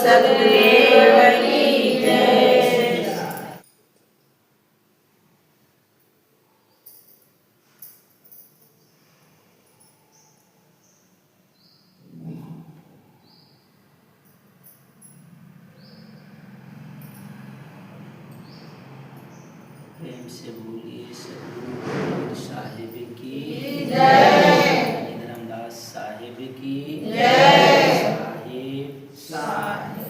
सदगुरुदेव की प्रेम से बोलिए सदगुरु साहिब की जय, धर्मदास साहिब की जय। साहिब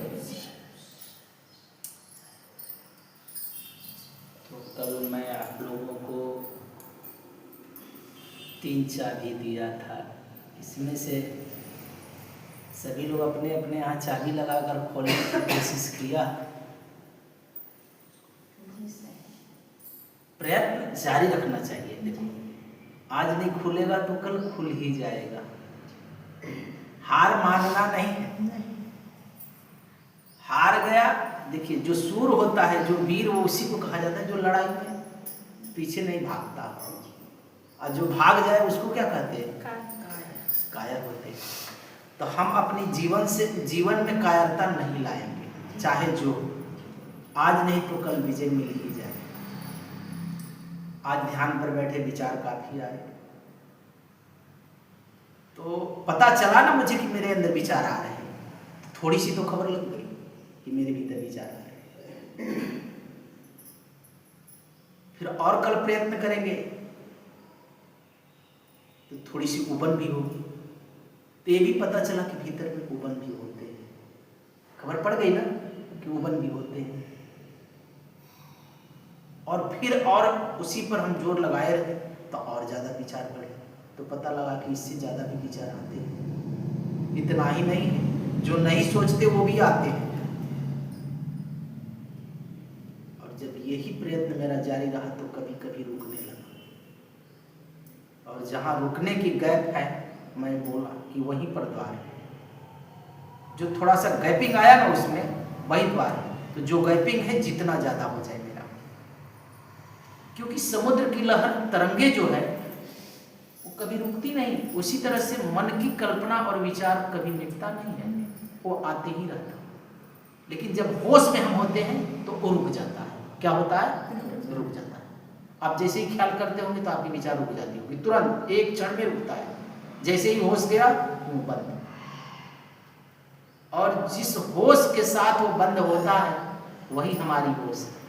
तो कल मैं आप लोगों को 3 चाबी दिया था। इसमें से सभी लोग अपने अपने यहाँ चाबी लगाकर खोलने की कोशिश किया। प्रयत्न जारी रखना चाहिए। देखो, आज नहीं खुलेगा तो कल खुल ही जाएगा। हार मानना नहीं है। हार गया, देखिए जो सूर होता है, जो वीर, वो उसी को कहा जाता है जो लड़ाई में पीछे नहीं भागता, और जो भाग जाए उसको क्या कहते हैं? कायर होते हैं। तो हम अपनी जीवन में कायरता नहीं लाएंगे, चाहे जो आज नहीं तो कल विजय मिल ही जाए। आज ध्यान पर बैठे विचार काफी आए, तो पता चला ना मुझे कि मेरे अंदर विचार आ रहे हैं। थोड़ी सी तो खबर लग गई कि मेरे भीतर विचार आ रहे हैं। फिर और कल प्रयत्न करेंगे तो थोड़ी सी उबन भी होगी। तो ये भी पता चला कि भीतर में उबन भी होते हैं। खबर पड़ गई ना कि उबन भी होते हैं। और फिर और उसी पर हम जोर लगाए रहे तो और ज्यादा विचार बढ़े, तो पता लगा कि इससे ज्यादा भी विचार आते हैं। इतना ही नहीं है, जो नहीं सोचते वो भी आते हैं। और जब यही प्रयत्न मेरा जारी रहा तो कभी कभी रुकने लगा, और जहां रुकने की गैप है, मैं बोला कि वहीं पर द्वार है। जो थोड़ा सा गैपिंग आया ना, उसमें वही द्वार है। तो जो गैपिंग है जितना ज्यादा हो जाए मेरा, क्योंकि समुद्र की लहर, तरंगे जो है वो कभी रुकती नहीं। उसी तरह से मन की कल्पना और विचार कभी मिटता नहीं है, वो आते ही रहता। लेकिन जब होश में हम होते हैं तो वो रुक जाता है। क्या होता है? रुक जाता है। आप जैसे ही ख्याल करते होंगे तो आपकी विचार रुक जाती होगी, तुरंत एक क्षण में रुकता है। जैसे ही होश गया वो बंद। और जिस होश के साथ वो बंद होता है वही हमारी होश है।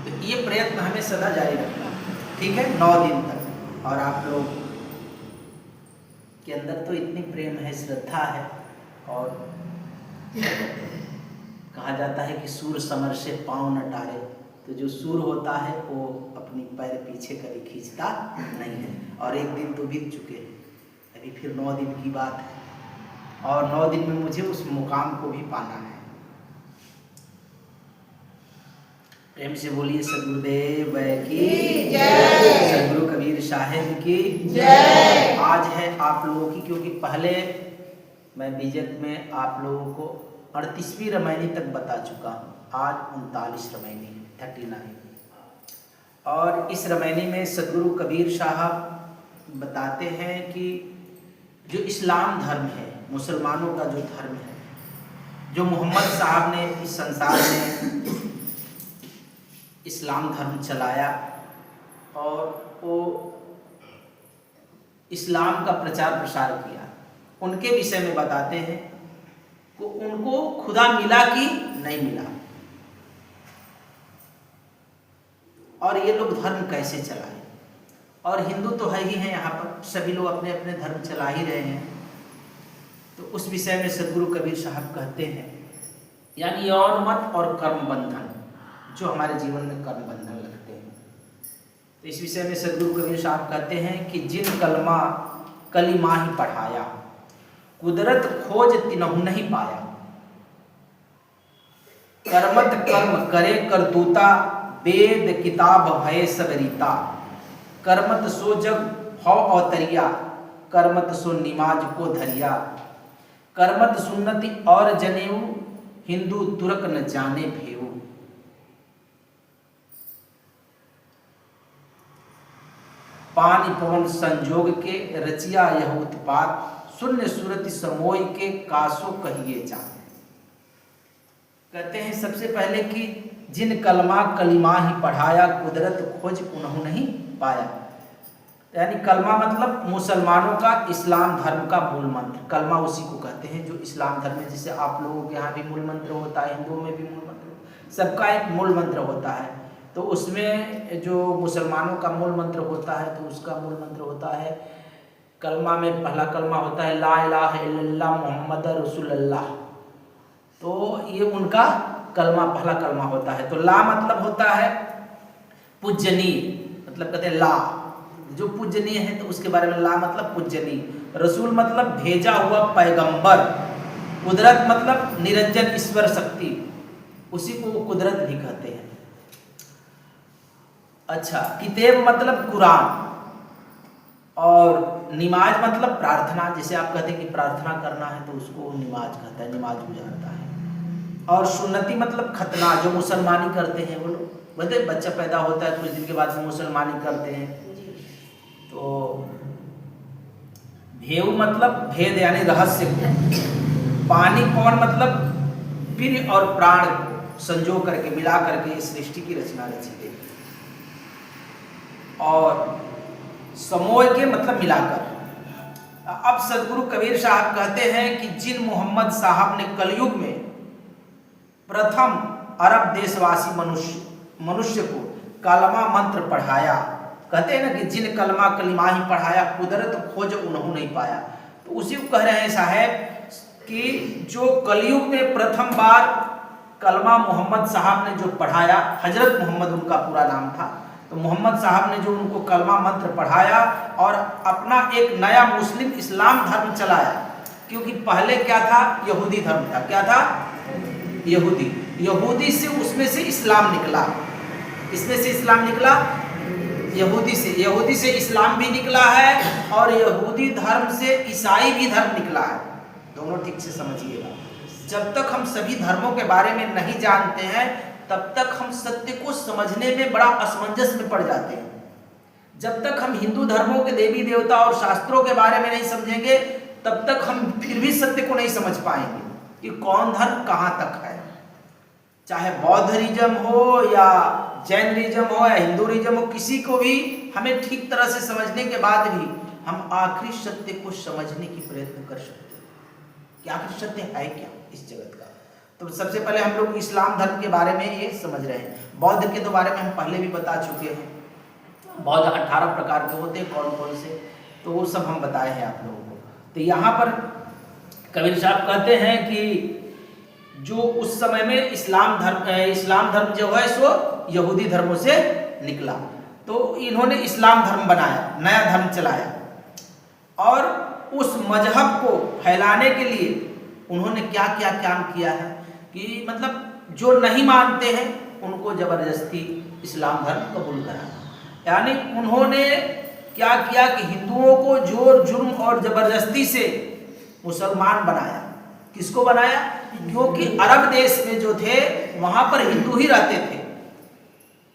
तो ये प्रयत्न हमें सदा जारी रखना, ठीक है, 9 दिन तक। और आप लोग के अंदर तो इतनी प्रेम है, श्रद्धा है, और कहा जाता है कि सूर समर से पांव न टारे। तो जो सूर होता है वो अपनी पैर पीछे कभी खींचता नहीं है। और एक दिन तो बीत चुके हैं, अभी फिर 9 दिन की बात है, और 9 दिन में मुझे उस मुकाम को भी पाना है। प्रेम से बोलिए सदगुरुदेव की जय, सदगुरु कबीर साहिब की जय। आज है आप लोगों की, क्योंकि पहले मैं बीजक में आप लोगों को 38वीं रामायणी तक बता चुका हूँ। आज 39 रामायणी, 39। और इस रामायणी में सदगुरु कबीर साहब बताते हैं कि जो इस्लाम धर्म है, मुसलमानों का जो धर्म है, जो मोहम्मद साहब ने इस संसार में इस्लाम धर्म चलाया, और वो इस्लाम का प्रचार प्रसार किया, उनके विषय में बताते हैं कि उनको खुदा मिला कि नहीं मिला, और ये लोग धर्म कैसे चलाए। और हिंदू तो है ही है, यहाँ पर सभी लोग अपने अपने धर्म चला ही रहे हैं। तो उस विषय में सदगुरु कबीर साहब कहते हैं, यानी यौन मत और कर्म बंधन, जो हमारे जीवन में कर्म बंधन लगते हैं। तो इस विषय में सदगुरु कबीर साहब कहते हैं कि जिन कलमा कलिमा ही पढ़ाया, कुदरत खोज तिनहु नहीं पाया। कर्मत कर्म करे करतूता, वेद किताब भय सब रीता। कर्मत सो जग भव अवतरिया, कर्मत सो निमाज को धरिया। कर्मत सुन्नति और जनेऊ, हिंदू तुर्क न जाने भेऊ। पानी पवन संजोग के रचिया यह उत्पात, शून्य सुरति समोय के कासो कहिए जान। कहते हैं सबसे पहले कि जिन कलमा कलिमा ही पढ़ाया, कुदरत खोज उन्हों नहीं पाया। यानी कलमा मतलब मुसलमानों का इस्लाम धर्म का मूल मंत्र, कलमा उसी को कहते हैं जो इस्लाम धर्म है। जैसे आप लोगों के यहाँ भी मूल मंत्र होता है, हिंदुओं में भी मूल मंत्र, सबका एक मूल मंत्र होता है। तो उसमें जो मुसलमानों का मूल मंत्र होता है, तो उसका मूल मंत्र होता है, कलमा में पहला कलमा होता है ला इलाहा इल्लल्लाह मुहम्मद रसूलुल्लाह। तो ये उनका कलमा, पहला कलमा होता है। तो ला मतलब होता है पूजनीय, मतलब कहते हैं ला, जो पूजनीय है, तो उसके बारे में ला मतलब पूजनीय। रसूल मतलब भेजा हुआ पैगंबर। कुदरत मतलब निरंजन ईश्वर शक्ति, उसी को वो कुदरत भी कहते हैं। अच्छा, किताब मतलब कुरान, और नमाज मतलब प्रार्थना। जैसे आप कहते हैं कि प्रार्थना करना है, तो उसको नमाज कहता है, नमाज गुजारता है। और सुन्नती मतलब खतना, जो मुसलमानी करते हैं वो लोग, बोलते बच्चा पैदा होता है कुछ दिन के बाद वो मुसलमानी करते हैं। तो भेव मतलब भेद यानी रहस्य को। पानी पवन मतलब वीर्य और प्राण संजो करके, मिला करके इस सृष्टि की रचना रची गई। और समोय के मतलब मिलाकर। अब सदगुरु कबीर साहब कहते हैं कि जिन मोहम्मद साहब ने कलयुग में प्रथम अरब देशवासी मनुष्य को कलमा मंत्र पढ़ाया, कहते हैं ना कि जिन कलमा कलिमा ही पढ़ाया, कुदरत खोज उन्हों नहीं पाया। तो उसी को कह रहे हैं साहब कि जो कलयुग में प्रथम बार कलमा मोहम्मद साहब ने जो पढ़ाया, हजरत मोहम्मद उनका पूरा नाम था, तो मोहम्मद साहब ने जो उनको कलमा मंत्र पढ़ाया और अपना एक नया मुस्लिम इस्लाम धर्म चलाया। क्योंकि पहले क्या था, यहूदी धर्म था। क्या था? यहूदी से, उसमें से इस्लाम निकला। इसमें से इस्लाम निकला यहूदी से इस्लाम भी निकला है, और यहूदी धर्म से ईसाई भी धर्म निकला है। दोनों ठीक से समझिएगा। जब तक हम सभी धर्मों के बारे में नहीं जानते हैं, तब तक हम सत्य को समझने में बड़ा असमंजस में पड़ जाते हैं। जब तक हम हिंदू धर्मों के देवी देवता और शास्त्रों के बारे में नहीं समझेंगे, तब तक हम फिर भी सत्य को नहीं समझ पाएंगे कि कौन धर्म कहाँ तक है। चाहे बौद्धिज्म हो या जैनिज्म हो या हिंदुइज्म हो, किसी को भी हमें ठीक तरह से समझने के बाद भी हम आखिरी सत्य को समझने की प्रयत्न कर सकते हैं कि आखिर सत्य है क्या इस जगत का। तो सबसे पहले हम लोग इस्लाम धर्म के बारे में ये समझ रहे हैं। बौद्ध के तो बारे में हम पहले भी बता चुके हैं। बौद्ध 18 प्रकार के होते हैं, कौन कौन से, तो वो सब हम बताए हैं आप लोगों को। तो यहाँ पर कबीर साहब कहते हैं कि जो उस समय में इस्लाम धर्म जो है सो यहूदी धर्मों से निकला। तो इन्होंने इस्लाम धर्म बनाया, नया धर्म चलाया, और उस मजहब को फैलाने के लिए उन्होंने क्या क्या काम किया है कि मतलब जो नहीं मानते हैं उनको जबरदस्ती इस्लाम धर्म कबूल कराना। यानी उन्होंने क्या किया कि हिंदुओं को जोर जुर्म और जबरदस्ती से मुसलमान बनाया। किसको बनाया? क्योंकि अरब देश में जो थे वहां पर हिंदू ही रहते थे,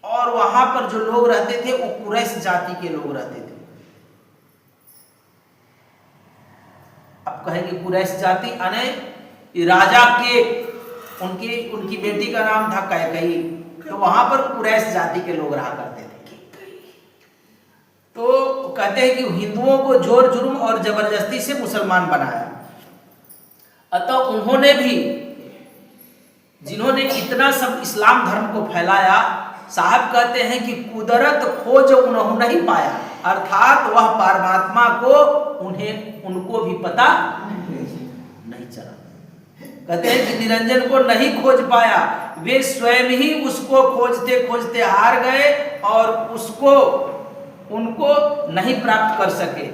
और वहां पर जो लोग रहते थे वो कुरैश जाति के लोग रहते थे। अब कहेंगे कुरैश जाति यानी राजा के उनकी बेटी का नाम था कैकई, तो वहां पर कुरैश जाति के लोग रहा करते थे। तो कहते हैं कि हिंदुओं को जोर जुर्म और जबरदस्ती से मुसलमान बनाया। अतः उन्होंने भी, जिन्होंने इतना सब इस्लाम धर्म को फैलाया, साहब कहते हैं कि कुदरत खोज उन्होंने नहीं पाया, अर्थात वह परमात्मा को उनको भी पता नहीं चला। कहते हैं कि निरंजन को नहीं खोज पाया, वे स्वयं ही उसको खोजते खोजते हार गए और उनको नहीं प्राप्त कर सके।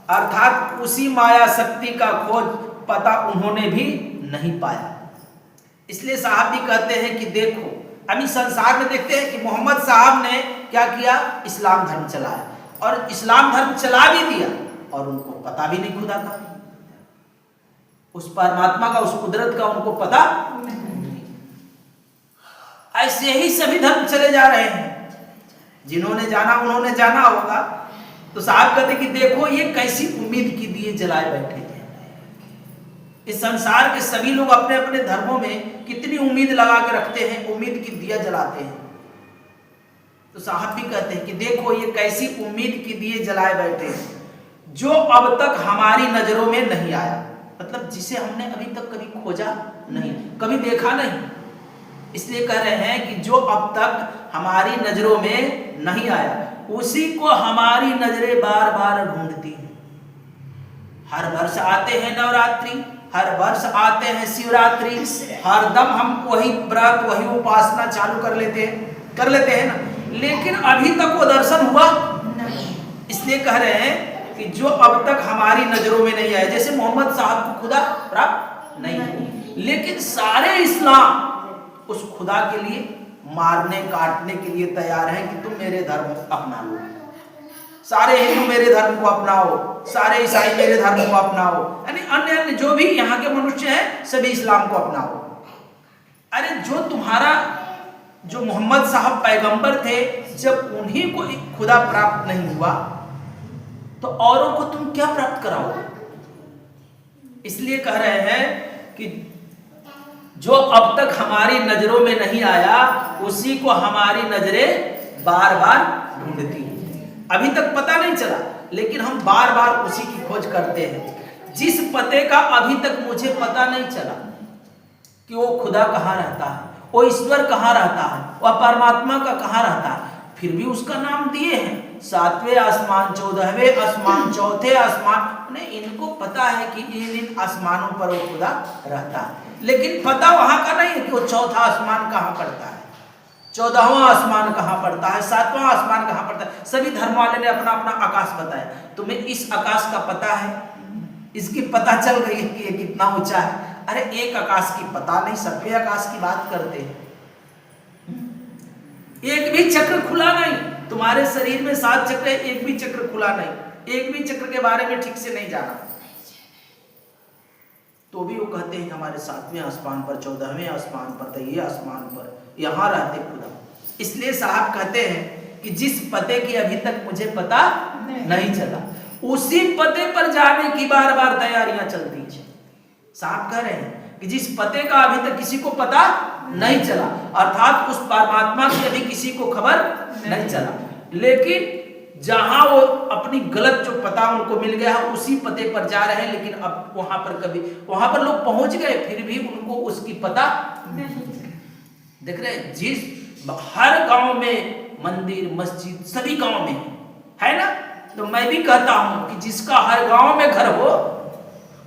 अर्थात उसी माया शक्ति का खोज पता उन्होंने भी नहीं पाया। इसलिए साहब भी कहते हैं कि देखो, अभी संसार में देखते हैं कि मोहम्मद साहब ने क्या किया, इस्लाम धर्म चलाया, और इस्लाम धर्म चला भी दिया और उनको पता भी नहीं खुदा का, उस परमात्मा का, उस कुदरत का उनको पता नहीं। ऐसे ही सभी धर्म चले जा रहे हैं। जिन्होंने जाना उन्होंने जाना होगा। तो साहब कहते कि देखो ये कैसी उम्मीद की दिए जलाए बैठे थे। इस संसार के सभी लोग अपने अपने धर्मों में कितनी उम्मीद लगा के रखते हैं, उम्मीद की दिया जलाते हैं। तो साहब भी कहते हैं कि देखो ये कैसी उम्मीद की दिए जलाए बैठे हैं, जो अब तक हमारी नजरों में नहीं आया। मतलब जिसे हमने अभी तक कभी खोजा नहीं, कभी देखा नहीं। इसलिए कह रहे हैं कि जो अब तक हमारी नजरों में नहीं आया उसी को हमारी नजरें बार बार ढूंढती हैं। हर वर्ष आते हैं नवरात्रि, हर वर्ष आते हैं शिवरात्रि, हर दम हम वही व्रत वही उपासना चालू कर लेते हैं ना, लेकिन अभी तक वो दर्शन हुआ नहीं। इसलिए कह रहे हैं कि जो अब तक हमारी नजरों में नहीं आया, जैसे मोहम्मद साहब को खुदा प्राप्त नहीं हुआ, लेकिन सारे इस्लाम उस खुदा के लिए मारने काटने के लिए तैयार हैं कि तुम मेरे धर्म अपना लो। सारे हिंदू मेरे धर्म को अपनाओ, सारे ईसाई मेरे धर्म को अपनाओ, यानी अन्य अन्य जो भी यहाँ के मनुष्य हैं सभी इस्लाम को अपनाओ। अरे जो तुम्हारा जो मोहम्मद साहब पैगंबर थे, जब उन्हीं को खुदा प्राप्त नहीं हुआ तो औरों को तुम क्या प्राप्त कराओगे? इसलिए कह रहे हैं कि जो अब तक हमारी नजरों में नहीं आया उसी को हमारी नजरें बार बार ढूंढती हैं। अभी तक पता नहीं चला, लेकिन हम बार बार उसी की खोज करते हैं। जिस पते का अभी तक मुझे पता नहीं चला कि वो खुदा कहाँ रहता है, वो ईश्वर कहाँ रहता है, वह परमात्मा का कहाँ रहता है, फिर भी उसका नाम दिए हैं 7वें आसमान, 14वें आसमान, 4थे आसमान। इनको पता है कि इन आसमानों पर वो खुदा रहता है, लेकिन पता वहां का नहीं है कि वो 4था आसमान कहाँ पड़ता है, 14वां आसमान कहाँ पड़ता है, 7वां आसमान कहाँ पड़ता है। सभी धर्म वाले ने अपना अपना आकाश बताया। तुम्हें इस आकाश का पता है, इसकी पता चल गई है कि ये कितना ऊंचा है। अरे एक आकाश की पता नहीं, सभी आकाश की बात करते हैं। एक भी चक्र खुला नहीं, तुम्हारे शरीर में 7 चक्र है, एक भी चक्र खुला नहीं, एक भी चक्र के बारे में ठीक से नहीं जाना, तो भी वो कहते हैं कि हमारे 7वें आसमान पर, 14वें आसमान पर, तो ये आसमान पर यहां रहते खुदा। इसलिए साहब कहते हैं कि जिस पते की अभी तक मुझे पता नहीं चला, उसी पते पर जाने की बार बार तैयारियां चलती हैं। साहब कह रहे हैं कि जिस पते का अभी तक किसी को पता नहीं चला, अर्थात उस परमात्मा की अभी किसी को खबर नहीं चला, लेकिन जहां वो अपनी गलत जो पता उनको मिल गया उसी पते पर जा रहे हैं, लेकिन अब वहां पर लोग पहुंच गए, फिर भी उनको उसकी पता नहीं। देख रहे हैं, जिस हर गांव में मंदिर मस्जिद सभी गांव में है ना, तो मैं भी कहता हूं कि जिसका हर गांव में घर हो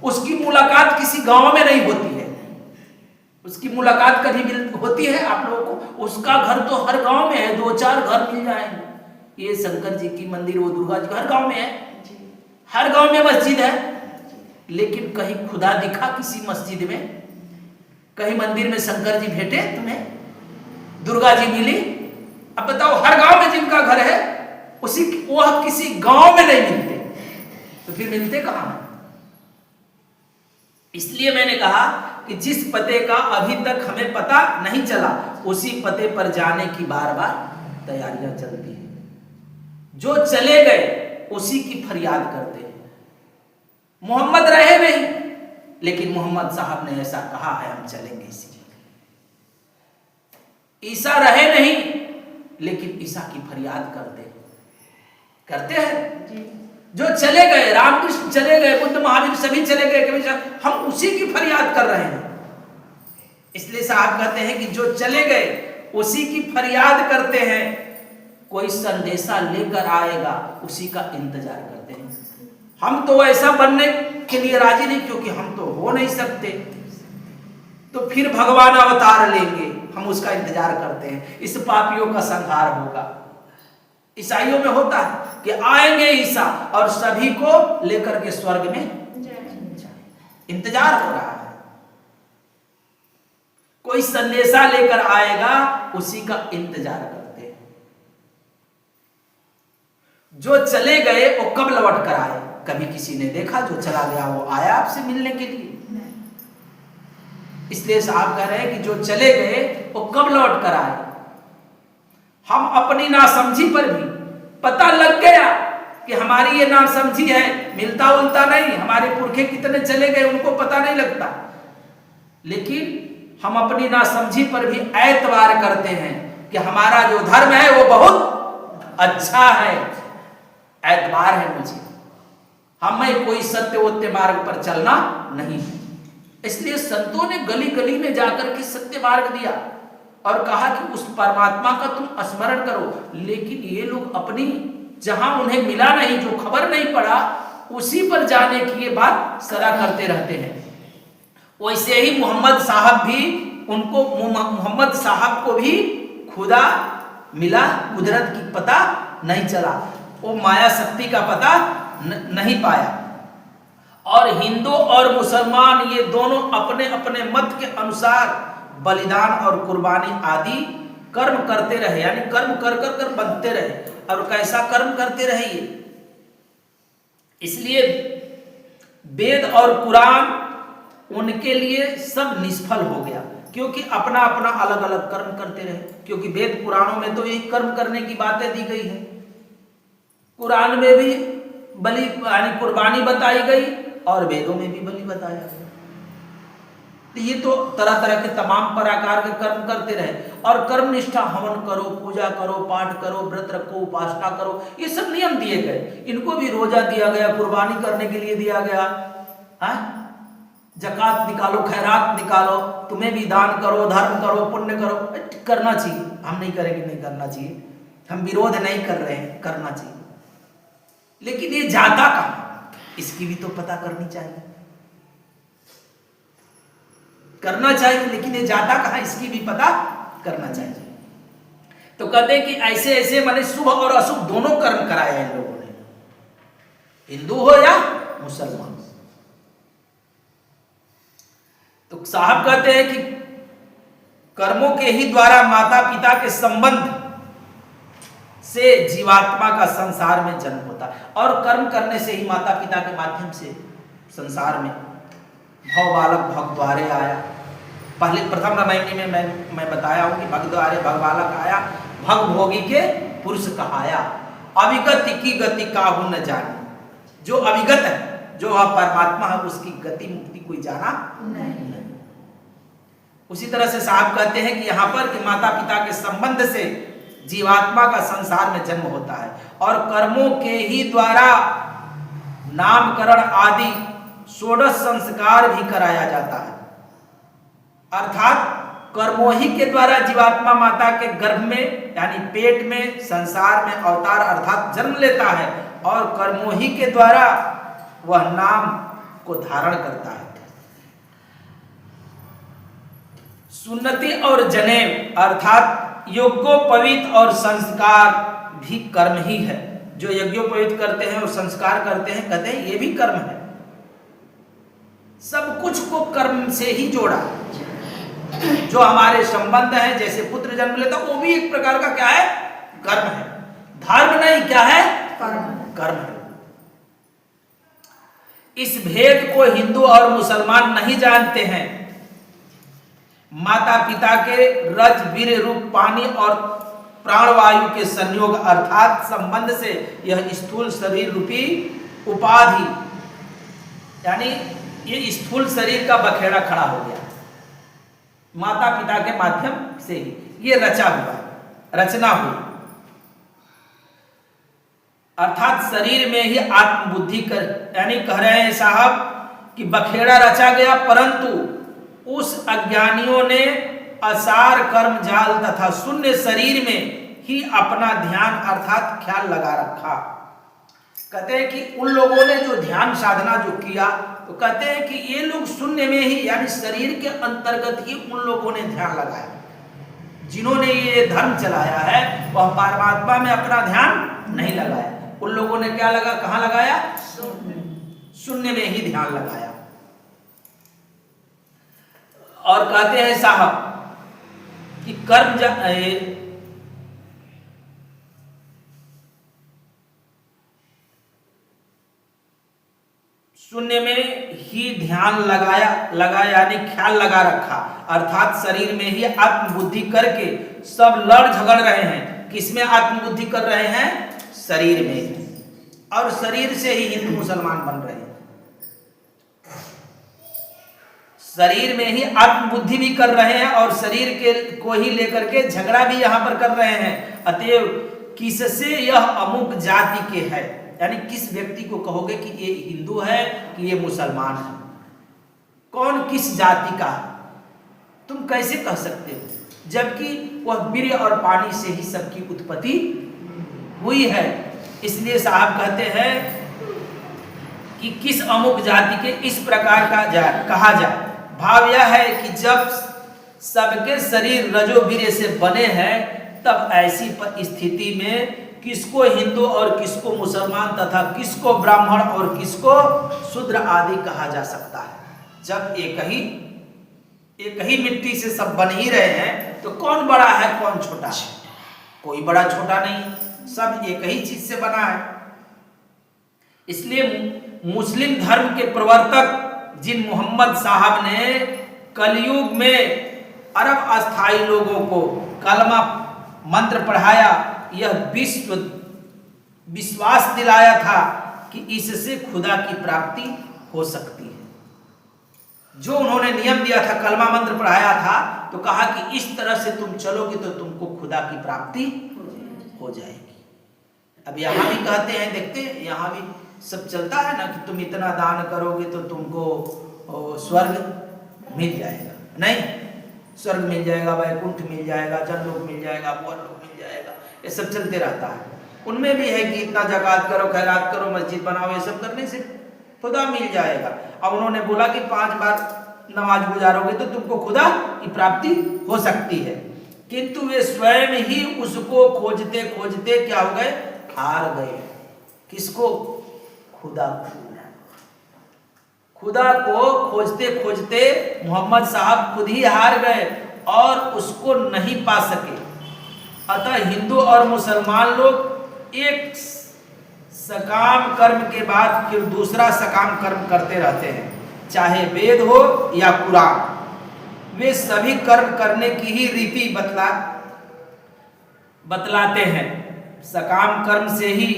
उसकी मुलाकात किसी गांव में नहीं होती है। उसकी मुलाकात कभी होती है आप लोगों को? उसका घर तो हर गांव में है, 2-4 घर मिल जाएंगे। ये शंकर जी की मंदिर, वो दुर्गा जी हर गांव में है, हर गांव में मस्जिद है, लेकिन कहीं खुदा दिखा किसी मस्जिद में? कहीं मंदिर में शंकर जी भेटे तुम्हें, दुर्गा जी मिली? अब बताओ, हर गांव में जिनका घर है उसी वह किसी गांव में नहीं मिलते, तो फिर मिलते कहां? इसलिए मैंने कहा कि जिस पते का अभी तक हमें पता नहीं चला उसी पते पर जाने की बार बार तैयारियां चलती हैं। जो चले गए उसी की फरियाद करते हैं। मोहम्मद रहे नहीं, लेकिन मोहम्मद साहब ने ऐसा कहा है, हम चलेंगे इसी जगह। ईसा रहे नहीं, लेकिन ईसा की फरियाद करते हैं। जो चले गए, रामकृष्ण चले गए, बुद्ध महावीर सभी चले गए, हम उसी की फरियाद कर रहे हैं। इसलिए साहब कहते हैं कि जो चले गए उसी की फरियाद करते हैं। कोई संदेशा लेकर आएगा उसी का इंतजार करते हैं। हम तो ऐसा बनने के लिए राजी नहीं, क्योंकि हम तो हो नहीं सकते, तो फिर भगवान अवतार लेंगे, हम उसका इंतजार करते हैं। इस पापियों का संहार होगा। ईसाइयों में होता है कि आएंगे ईसा और सभी को लेकर के स्वर्ग में इंतजार हो रहा है। कोई संदेशा लेकर आएगा उसी का इंतजार करते हैं। जो चले गए वो कब लौट कर आए? कभी किसी ने देखा जो चला गया वो आया आपसे मिलने के लिए? इसलिए साहब कह रहे हैं कि जो चले गए वो कब लौट कर आए। हम अपनी नासमझी पर भी पता लग गया कि हमारी ये नासमझी है, मिलता उलता नहीं, हमारे पुरखे कितने चले गए उनको पता नहीं लगता, लेकिन हम अपनी नासमझी पर भी एतबार करते हैं कि हमारा जो धर्म है वो बहुत अच्छा है, एतबार है मुझे, हमें कोई सत्य वत्य मार्ग पर चलना नहीं है। इसलिए संतों ने गली गली में जाकर के सत्य मार्ग दिया और कहा कि उस परमात्मा का तुम स्मरण करो। लेकिन ये लोग अपनी जहां उन्हें मिला नहीं, जो खबर नहीं पड़ा, उसी पर जाने की ये बात सदा करते रहते हैं। वैसे ही मोहम्मद साहब भी, उनको मोहम्मद साहब को भी खुदा मिला, कुदरत की पता नहीं चला, वो माया शक्ति का पता नहीं पाया। और हिंदू और मुसलमान ये दोनों अपने अपने मत के अनुसार बलिदान और कुर्बानी आदि कर्म करते रहे, यानी कर्म कर कर कर बनते रहे। और कैसा कर्म करते रहे ये, इसलिए वेद और कुरान उनके लिए सब निष्फल हो गया, क्योंकि अपना अपना अलग अलग कर्म करते रहे। क्योंकि वेद पुराणों में तो यही कर्म करने की बातें दी गई है, कुरान में भी बलि यानी कुर्बानी बताई गई और वेदों में भी बलि बताया गया। तो ये तो तरह तरह के तमाम प्रकार के कर्म करते रहे। और कर्म निष्ठा, हवन करो, पूजा करो, पाठ करो, व्रत रखो, उपासना करो, ये सब नियम दिए गए। इनको भी रोजा दिया गया, कुर्बानी करने के लिए दिया गया, जकात निकालो, खैरात निकालो, तुम्हें भी दान करो, धर्म करो, पुण्य करो, करना चाहिए। हम नहीं करेंगे, नहीं करना चाहिए, हम विरोध नहीं कर रहे हैं, करना चाहिए। लेकिन ये जाता कहाँ, इसकी भी तो पता करनी चाहिए, करना चाहिए। लेकिन ये जाता कहाँ, इसकी भी पता करना चाहिए। तो कहते हैं कि ऐसे ऐसे माने शुभ और अशुभ दोनों कर्म कराए हैं इन लोगों ने, हिंदू हो या मुसलमान। तो साहब कहते हैं कि कर्मों के ही द्वारा माता पिता के संबंध से जीवात्मा का संसार में जन्म होता है, और कर्म करने से ही माता पिता के माध्यम से संसार में भव बालक भग द्वारे आया। पहले प्रथम रामायणी में मैं बताया हूं कि भग द्वारे भग बालक आया, भग भोगी के पुरुष कहाया, अविगत की गति काहू न जाने। जो अविगत है, जो वह परमात्मा है, उसकी गति मुक्ति कोई जाना नहीं। उसी तरह से साहब कहते हैं कि यहाँ पर कि माता पिता के संबंध से जीवात्मा का संसार में जन्म होता है, और कर्मों के ही द्वारा नामकरण आदि षोडश संस्कार भी कराया जाता है। अर्थात कर्मों ही के द्वारा जीवात्मा माता के गर्भ में यानी पेट में संसार में अवतार अर्थात जन्म लेता है, और कर्मों ही के द्वारा वह नाम को धारण करता है। सुन्नति और जनेम अर्थात यज्ञोपवीत और संस्कार भी कर्म ही है। जो यज्ञोपवीत करते हैं और संस्कार करते हैं, कहते हैं ये भी कर्म है। सब कुछ को कर्म से ही जोड़ा। जो हमारे संबंध है, जैसे पुत्र जन्म लेता, वो भी एक प्रकार का क्या है, कर्म है। धर्म नहीं, क्या है, कर्म है। इस भेद को हिंदू और मुसलमान नहीं जानते हैं। माता पिता के रज वीर रूप पानी और प्राणवायु के संयोग अर्थात संबंध से यह स्थूल शरीर रूपी उपाधि, यानी ये स्थूल शरीर का बखेड़ा खड़ा हो गया। माता पिता के माध्यम से ही ये रचा हुआ, रचना हुई, अर्थात शरीर में ही आत्मबुद्धि कर, यानी कह रहे हैं साहब कि बखेड़ा रचा गया, परंतु उस अज्ञानियों ने असार कर्म जाल तथा शून्य शरीर में ही अपना ध्यान अर्थात ख्याल लगा रखा। कहते हैं कि उन लोगों ने जो ध्यान साधना जो किया, तो कहते हैं कि ये लोग शून्य में ही यानी शरीर के अंतर्गत ही उन लोगों ने ध्यान लगाया। जिन्होंने ये धर्म चलाया है वह परमात्मा में अपना ध्यान नहीं लगाया। उन लोगों ने क्या लगा, कहां लगाया, शून्य में ही ध्यान लगाया। और कहते हैं साहब कि कर्म शून्य में ही ध्यान लगाया यानी ख्याल लगा रखा, अर्थात शरीर में ही आत्मबुद्धि करके सब लड़ झगड़ रहे हैं। किसमें आत्मबुद्धि कर रहे हैं, शरीर में, और शरीर से ही हिंदू मुसलमान बन रहे हैं। शरीर में ही आत्मबुद्धि भी कर रहे हैं और शरीर के को ही लेकर के झगड़ा भी यहां पर कर रहे हैं। अतएव किससे यह अमुक जाति के है, यानी किस व्यक्ति को कहोगे कि ये हिंदू है कि ये मुसलमान है, कौन किस जाति का है, तुम कैसे कह सकते हो। जबकि वह वीर्य और पानी से ही सबकी उत्पत्ति हुई है। इसलिए साहब कहते हैं कि किस अमुक जाति के इस प्रकार का कहा जाए। भाव यह है कि जब सबके शरीर रजो वीर्य से बने हैं, तब ऐसी स्थिति में किसको हिंदू और किसको मुसलमान तथा किसको ब्राह्मण और किसको शूद्र आदि कहा जा सकता है। जब एक ही मिट्टी से सब बन ही रहे हैं, तो कौन बड़ा है कौन छोटा है? कोई बड़ा छोटा नहीं, सब एक ही चीज से बना है। इसलिए मुस्लिम धर्म के प्रवर्तक जिन मोहम्मद साहब ने कलयुग में अरब अस्थाई लोगों को कलमा मंत्र पढ़ाया, यह विश्वास दिलाया था कि इससे खुदा की प्राप्ति हो सकती है। जो उन्होंने नियम दिया था, कलमा मंत्र पढ़ाया था, तो कहा कि इस तरह से तुम चलोगे तो तुमको खुदा की प्राप्ति हो जाएगी। अब यहाँ भी कहते हैं, देखते हैं यहाँ भी सब चलता है ना कि तुम इतना दान करोगे तो तुमको स्वर्ग मिल जाएगा। नहीं, स्वर्ग मिल जाएगा, वैकुंठ मिल जाएगा, जनलोक मिल जाएगा, परलोक मिल जाएगा, ये सब चलते रहता है। उनमें भी है कि इतना ज़कात करो, खैरात करो, मस्जिद बनाओ, ये सब करने से खुदा मिल जाएगा। अब उन्होंने बोला कि 5 बार नमाज गुजारोगे तो तुमको खुदा की प्राप्ति हो सकती है, किंतु वे स्वयं ही उसको खोजते खोजते क्या हो गए? हार गए। किसको? खुदा को खोजते खोजते मोहम्मद साहब खुद ही हार गए और उसको नहीं पा सके। अतः हिंदू और मुसलमान लोग एक सकाम कर्म के बाद फिर दूसरा सकाम कर्म करते रहते हैं, चाहे वेद हो या कुरान। वे सभी कर्म करने की ही रीति बतलाते हैं। सकाम कर्म से ही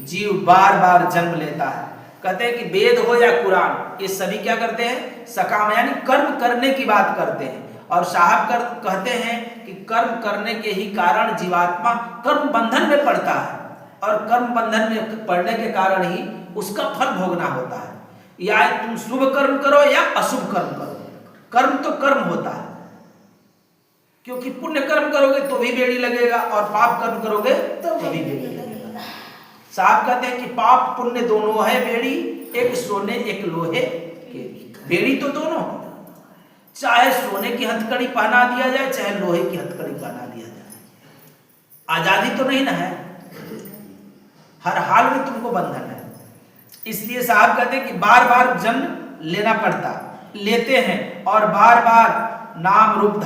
जीव बार बार जन्म लेता है। कहते हैं कि वेद हो या कुरान, ये सभी क्या करते हैं? सकाम यानी कर्म करने की बात करते हैं। और साहब कहते हैं कि कर्म करने के ही कारण जीवात्मा कर्म बंधन में पड़ता है, और कर्म बंधन में पड़ने के कारण ही उसका फल भोगना होता है। या तुम शुभ कर्म करो या अशुभ कर्म करो, कर्म तो कर्म होता है। क्योंकि पुण्य कर्म करोगे तो भी बेड़ी लगेगा, और पाप कर्म करोगे तो भी बेड़ी लगेगा। साहब कहते हैं कि पाप पुण्य दोनों है बेड़ी, एक सोने एक लोहे की। बेड़ी तो दोनों, चाहे सोने की हथकड़ी पहना दिया जाए, चाहे लोहे की हथकड़ी पहना दिया जाए, आजादी तो नहीं ना है, हर हाल में तुमको बंधन है। इसलिए साहब कहते हैं कि बार बार जन्म लेना पड़ता, लेते हैं, और बार बार नाम रूप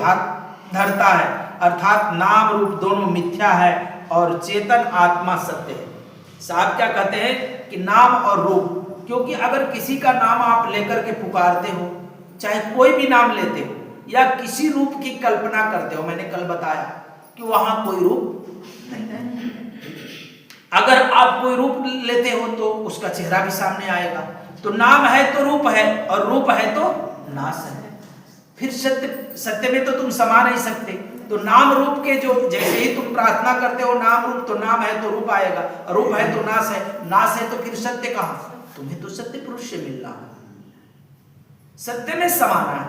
धरता है। अर्थात नाम रूप दोनों मिथ्या है और चेतन आत्मा सत्य है। साहब क्या कहते हैं कि नाम और रूप, क्योंकि अगर किसी का नाम आप लेकर के पुकारते हो, चाहे कोई भी नाम लेते हो, या किसी रूप की कल्पना करते हो, मैंने कल बताया कि वहां कोई रूप नहीं है। अगर आप कोई रूप लेते हो तो उसका चेहरा भी सामने आएगा। तो नाम है तो रूप है, और रूप है तो नाश है। फिर सत्य में तो तुम समा नहीं सकते। तो नाम रूप के जो, जैसे ही तुम प्रार्थना करते हो नाम रूप, तो नाम है तो रूप आएगा, रूप है तो नाश है, नाश है तो फिर सत्य कहाँ? तुम्हें तो सत्य पुरुष से मिलना है, सत्य में समाना है।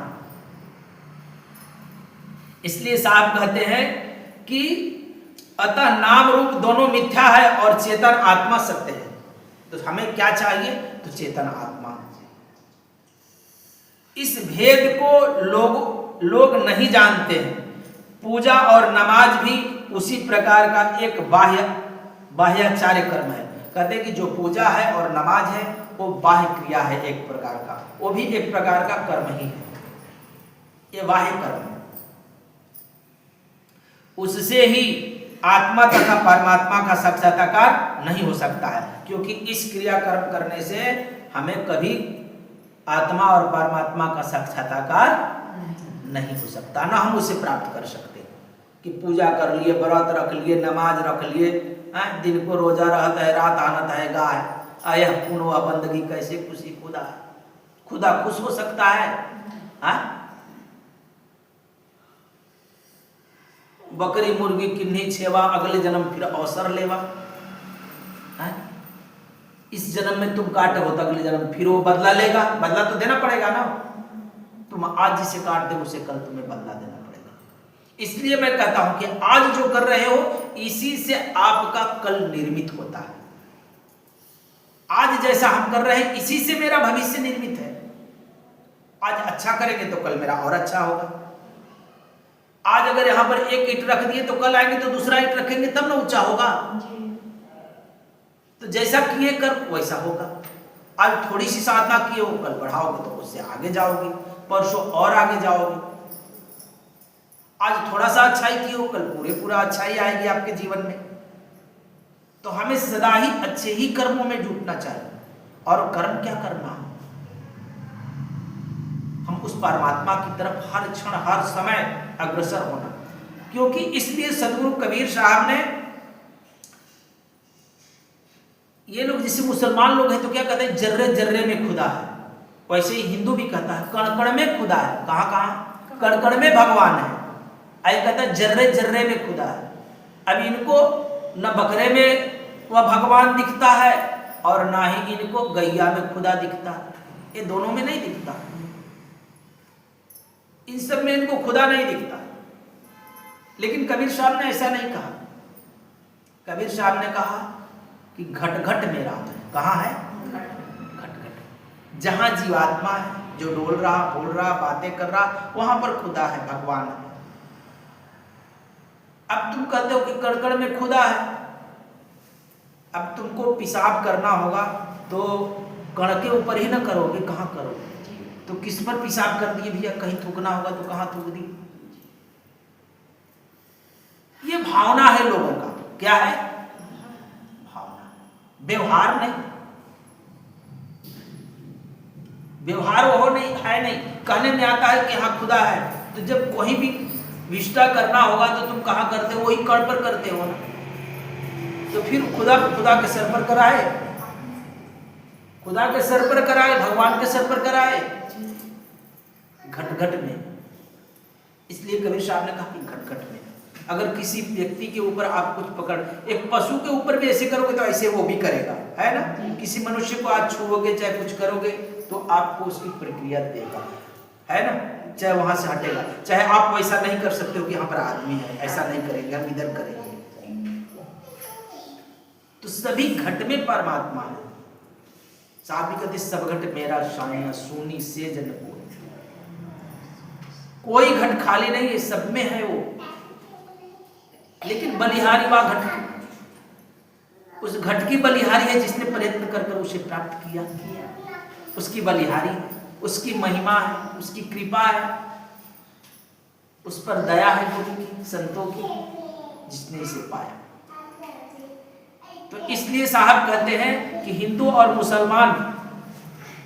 इसलिए साहब कहते हैं कि अतः नाम रूप दोनों मिथ्या है और चेतन आत्मा सत्य है। तो हमें क्या चाहिए? तो चेतन आत्मा। इस भेद को लोग नहीं जानते हैं। पूजा और नमाज भी उसी प्रकार का एक बाह्याचार्य कर्म है। कहते हैं कि जो पूजा है और नमाज है वो बाह्य क्रिया है, एक प्रकार का, वो भी एक प्रकार का कर्म ही है, ये बाह्य कर्म है। उससे ही आत्मा तथा परमात्मा का साक्षात्कार नहीं हो सकता है, क्योंकि इस क्रिया कर्म करने से हमें कभी आत्मा और परमात्मा का साक्षात्कार नहीं हो सकता, ना हम उसे प्राप्त कर सकते। कि पूजा कर लिए, व्रत रख लिए, नमाज रख लिए, दिन को रोजा रहता है, रात आनत है गाय, आया पुण्य व बंदगी कैसे खुशी खुदा खुश हो सकता है? बकरी मुर्गी किन्हीं छेवा, अगले जन्म फिर अवसर लेवा। इस जन्म में तुम काटे हो तो अगले जन्म फिर वो बदला लेगा, बदला तो देना पड़ेगा ना। तुम आज जिसे काट दे उसे कल तुम्हें बदला देना पड़ेगा। इसलिए मैं कहता हूं कि आज जो कर रहे हो इसी से आपका कल निर्मित होता है। आज जैसा हम कर रहे हैं इसी से मेरा भविष्य निर्मित है। आज अच्छा करेंगे तो कल मेरा और अच्छा होगा। आज अगर यहां पर एक ईंट रख दिए तो कल आएंगे तो दूसरा ईंट रखेंगे तब ना ऊंचा होगा। तो जैसा किए कर वैसा होगा। आज थोड़ी सी साधना किए हो, कल बढ़ाओगे तो उससे आगे जाओगे, परसों और आगे जाओगे। आज थोड़ा सा अच्छाई किए हो, कल पूरा अच्छाई आएगी आपके जीवन में। तो हमें सदा ही अच्छे ही कर्मों में जुटना चाहिए। और कर्म क्या करना, हम उस परमात्मा की तरफ हर क्षण हर समय अग्रसर होना। क्योंकि इसलिए सदगुरु कबीर साहब ने, ये लोग जैसे मुसलमान लोग हैं तो क्या कहते हैं, जर्रे जर्रे में खुदा है, वैसे ही हिंदू भी कहता है कण कण में खुदा है। कहां कहां, कण कण में भगवान है। आई कहता है जर्रे जर्रे में खुदा है। अब इनको न बकरे में वह भगवान दिखता है और ना ही इनको गैया में खुदा दिखता है। ये दोनों में नहीं दिखता, इन सब में इनको खुदा नहीं दिखता। लेकिन कबीर साहब ने ऐसा नहीं कहा। कबीर साहब ने कहा कि घट घट में राम है। कहाँ है, घट घट। जहां जीवात्मा है, जो डोल रहा, बोल रहा, बातें कर रहा, वहां पर खुदा है, भगवान है। अब तुम कहते हो कि कड़कड़ में खुदा है। अब तुमको पेशाब करना होगा तो कण के ऊपर ही ना करोगे, कहाँ करोगे? तो किस पर पेशाब कर दिए भैया, कहीं थूकना होगा तो कहाँ थूक दी। ये भावना है लोगों का। क्या है, भावना, व्यवहार नहीं। व्यवहार वो नहीं है, नहीं कहने में आता है कि हाँ खुदा है। तो जब कोई भी विष्टा करना होगा तो तुम कहाँ करते हो, वही कण पर करते हो ना। तो फिर खुदा के सर पर कराए, खुदा के सर पर कराए, भगवान के सर पर कराए, घट घट में। इसलिए कबीर साहब ने कहा कि घट घट में। अगर किसी व्यक्ति के ऊपर आप कुछ पकड़, एक पशु के ऊपर भी ऐसे करोगे तो ऐसे वो भी करेगा, है ना। किसी मनुष्य को आज छुओगे, चाहे कुछ करोगे तो आपको उसकी प्रक्रिया देगा, है ना। चाहे वहां से हटेगा, चाहे आप वैसा नहीं कर सकते हो कि यहाँ पर आदमी है, ऐसा नहीं करेंगे, हम इधर करेंगे। तो सभी घट में परमात्मा है। साहब भी कहते सब घट मेरा शानिया सोनी से जन कोई घट खाली नहीं है, सब में है वो। लेकिन बलिहारी वह घट, उस घट की बलिहारी है जिसने प्रयत्न कर उसे प्राप्त किया। उसकी बलिहारी, उसकी महिमा है, उसकी कृपा है, उस पर दया है गुरु की, संतों की, जिसने इसे पाया। तो इसलिए साहब कहते हैं कि हिंदू और मुसलमान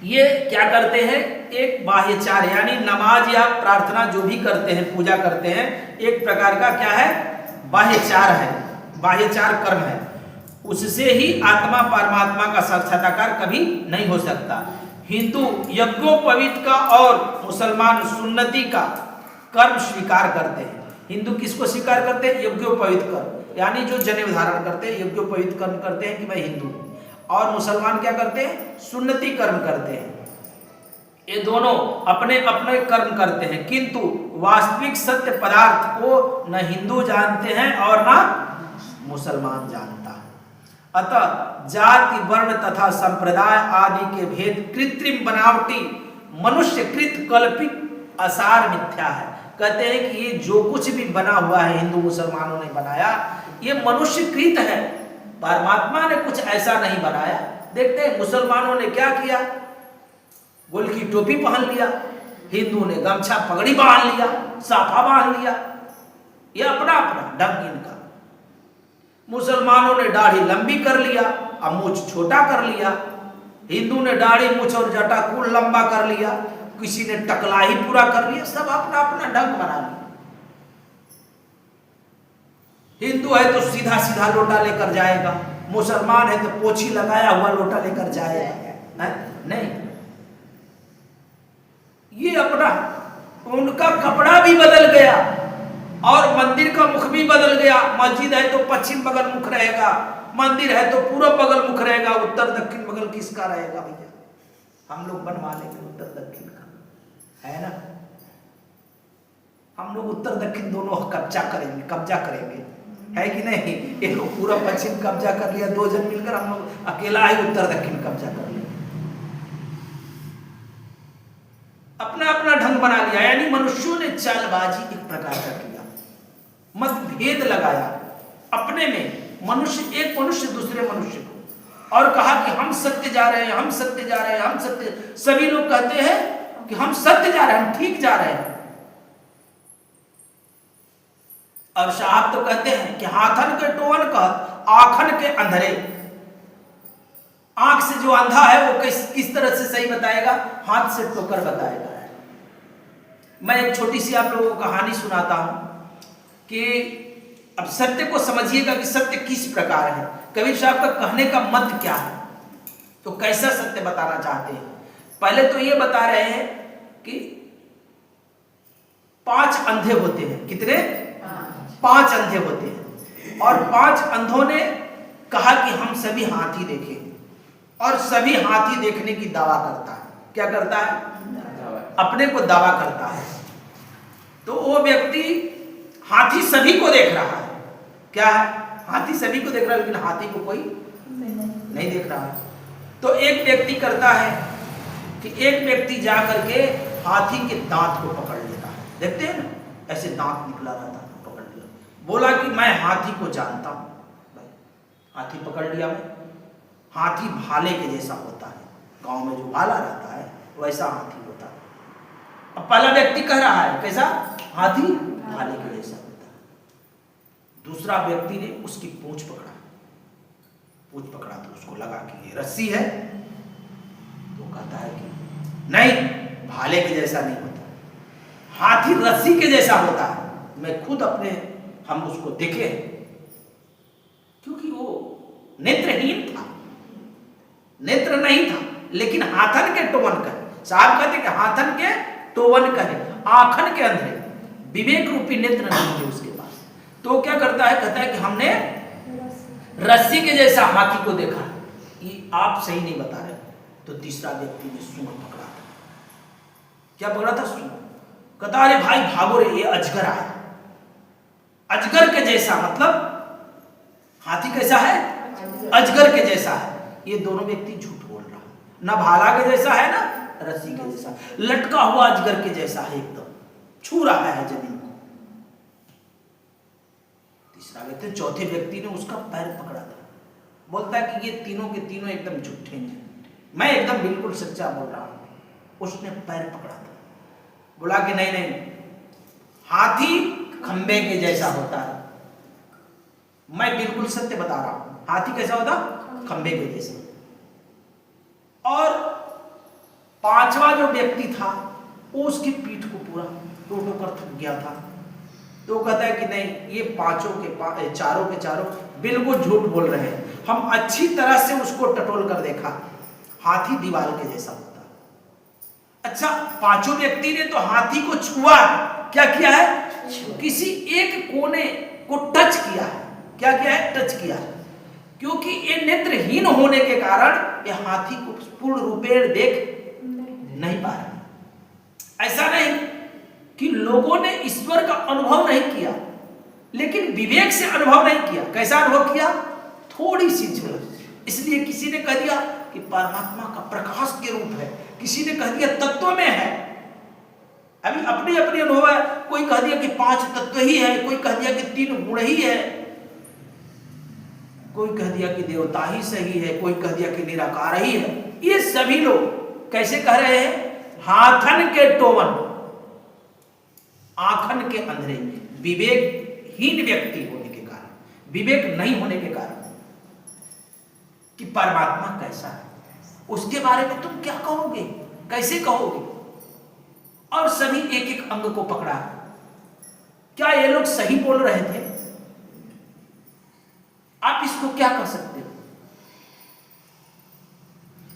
ये क्या करते हैं, एक बाह्यचार यानी नमाज या प्रार्थना जो भी करते हैं, पूजा करते हैं, एक प्रकार का क्या है, बाह्यचार है, बाह्यचार कर्म है। उससे ही आत्मा परमात्मा का साक्षात्कार कभी नहीं हो सकता। हिंदू यज्ञोपवीत का और मुसलमान सुन्नति का कर्म स्वीकार करते हैं। हिंदू किसको स्वीकार करते हैं, यज्ञोपवीत कर्म, यानी जो जनेऊ धारण करते हैं, यज्ञोपवीत कर्म करते हैं कि मैं हिंदू हूं। और मुसलमान क्या करते हैं, सुन्नति कर्म करते हैं। ये दोनों अपने अपने कर्म करते हैं, किंतु वास्तविक सत्य पदार्थ को न हिंदू जानते हैं और न मुसलमान जानता है। अतः जाति, वर्ण तथा संप्रदाय आदि के भेद कृत्रिम, बनावटी, मनुष्यकृत, कल्पित, असार, मिथ्या है। कहते हैं कि ये जो कुछ भी बना हुआ है हिंदू मुसलमानों ने बनाया, ये मनुष्यकृत है, परमात्मा ने कुछ ऐसा नहीं बनाया। देखते हैं मुसलमानों ने क्या किया, गोल की टोपी पहन लिया, हिंदू ने गमछा पगड़ी बांध लिया, साफा बांध लिया, ये अपना अपना ढंग इनका। मुसलमानों ने दाढ़ी लंबी कर लिया, अब मूछ छोटा कर लिया। हिंदू ने दाढ़ी, मूछ और जटा कुल लंबा कर लिया, किसी ने टकला ही पूरा कर लिया, सब अपना अपना ढंग बना लिया। हिंदू है तो सीधा सीधा लोटा लेकर जाएगा, मुसलमान है तो पोछी लगाया हुआ लोटा लेकर जाएगा, नहीं। ये अपना, उनका कपड़ा भी बदल गया और मंदिर का मुख भी बदल गया। मस्जिद है तो पश्चिम बगल मुख रहेगा, मंदिर है तो पूर्व बगल मुख रहेगा, उत्तर दक्षिण बगल किसका रहेगा भैया? हम लोग बनवा लेंगे उत्तर दक्षिण का, है ना। हम लोग उत्तर दक्षिण दोनों कब्जा करेंगे, है कि नहीं? एक लोग पूरा पश्चिम कब्जा कर लिया, 2 जन मिलकर, हम लोग अकेला ही उत्तर दक्षिण कब्जा कर लिया, अपना अपना ढंग बना लिया। यानी मनुष्यों ने चालबाजी एक प्रकार का किया, मतभेद लगाया अपने में, एक मनुष्य दूसरे मनुष्य को, और कहा कि हम सत्य जा रहे हैं, हम सत्य जा रहे हैं, हम सत्य। सभी लोग कहते हैं कि हम सत्य जा रहे हैं, हम ठीक जा रहे हैं, और साहब तो कहते हैं कि हाथन के टोवन कह आखन के अंधेरे। आंख से जो अंधा है वो किस तरह से सही बताएगा? हाथ से ठोकर बताएगा। मैं एक छोटी सी आप लोगों को कहानी सुनाता हूं कि अब सत्य को समझिएगा कि सत्य किस प्रकार है। कबीर साहब का कहने का मत क्या है, तो कैसा सत्य बताना चाहते हैं। पहले तो ये बता रहे हैं कि 5 अंधे होते हैं। कितने? 5 अंधे होते हैं, और 5 अंधों ने कहा कि हम सभी हाथी देखें, और सभी हाथी देखने की दावा करता है। क्या करता है? अपने को दावा करता है। तो वो व्यक्ति हाथी सभी को देख रहा है। क्या है? हाथी सभी को देख रहा है, लेकिन हाथी को कोई नहीं देख रहा है। तो एक व्यक्ति करता है कि एक व्यक्ति जा करके हाथी के दांत को पकड़ लेता है। देखते हैं ना, ऐसे दांत निकला रहता है, पकड़ लिया, बोला कि मैं हाथी को जानता हूं। हाथी पकड़ लिया मैं। हाथी भाले के जैसा होता है, गांव में जो भाला रहता है वैसा हाथी होता है। अब पहला व्यक्ति कह रहा है कैसा? हाथी भाले के जैसा होता है। दूसरा व्यक्ति ने उसकी पूंछ पकड़ा तो उसको लगा कि ये रस्सी है, तो कहता है कि नहीं, भाले के जैसा नहीं होता, हाथी रस्सी के जैसा होता है। मैं खुद हम उसको देखे, क्योंकि वो नेत्रहीन था, नेत्र नहीं था, लेकिन हाथन के टोवन करे। साहब कहते कि हाथन के टोवन करे, आंखन के अंधेरे, विवेक रूपी नेत्र नहीं थे उसके पास। तो क्या करता है? कहता है कि हमने रस्सी के जैसा हाथी को देखा। ये आप सही नहीं बता रहे। तो तीसरा व्यक्ति ने सूंड पकड़ा था। क्या पकड़ा था? सूंड। कहता अरे भाई भागो रे, ये अजगर आया। अजगर के जैसा मतलब हाथी कैसा है? अजगर के जैसा है। ये दोनों व्यक्ति झूठ बोल रहा है, ना भाला के जैसा है, ना रस्सी के जैसा, लटका हुआ अजगर के जैसा है, एकदम छू रहा है जमीन को। तीसरा व्यक्ति, चौथे व्यक्ति ने उसका पैर पकड़ा था। बोलता है कि ये तीनों के तीनों एकदम झूठे हैं, मैं एकदम बिल्कुल सच्चा बोल रहा हूं। उसने पैर पकड़ा था, बोला कि नहीं नहीं, हाथी खंबे के जैसा होता है, मैं बिल्कुल सत्य बता रहा हूं। हाथी कैसा होता? खंबे के जैसा। और 5वां जो व्यक्ति था वो उसकी पीठ को पूरा टोटो कर थक गया था। तो कहता है कि नहीं, ये चारों के चारों बिल्कुल झूठ बोल रहे हैं। हम अच्छी तरह से उसको टटोल कर देखा, हाथी दीवार के जैसा होता है। अच्छा, 5 व्यक्ति ने तो हाथी को छुआ। क्या किया है? किसी एक कोने को टच किया है। क्या किया है? टच किया है। क्योंकि ये नेत्रहीन होने के कारण ये हाथी को पूर्ण रूपेण देख नहीं पा रहा। ऐसा नहीं कि लोगों ने ईश्वर का अनुभव नहीं किया, लेकिन विवेक से अनुभव नहीं किया। कैसा अनुभव किया? थोड़ी सी झलक। इसलिए किसी ने कह दिया कि परमात्मा का प्रकाश के रूप है, किसी ने कह दिया तत्व में है। अभी अपनी अपनी अनुभव है। कोई कह दिया कि 5 तत्व ही है, कोई कह दिया कि 3 गुण ही है, कोई कह दिया कि देवता ही सही है, कोई कह दिया कि निराकार ही है। ये सभी लोग कैसे कह रहे हैं? हाथन के टोवन, आंखन के अंधेरे, विवेकहीन व्यक्ति होने के कारण, विवेक नहीं होने के कारण, कि परमात्मा कैसा है उसके बारे में तुम क्या कहोगे, कैसे कहोगे? और सभी एक एक अंग को पकड़ा। क्या ये लोग सही बोल रहे थे? आप इसको क्या कर सकते हो?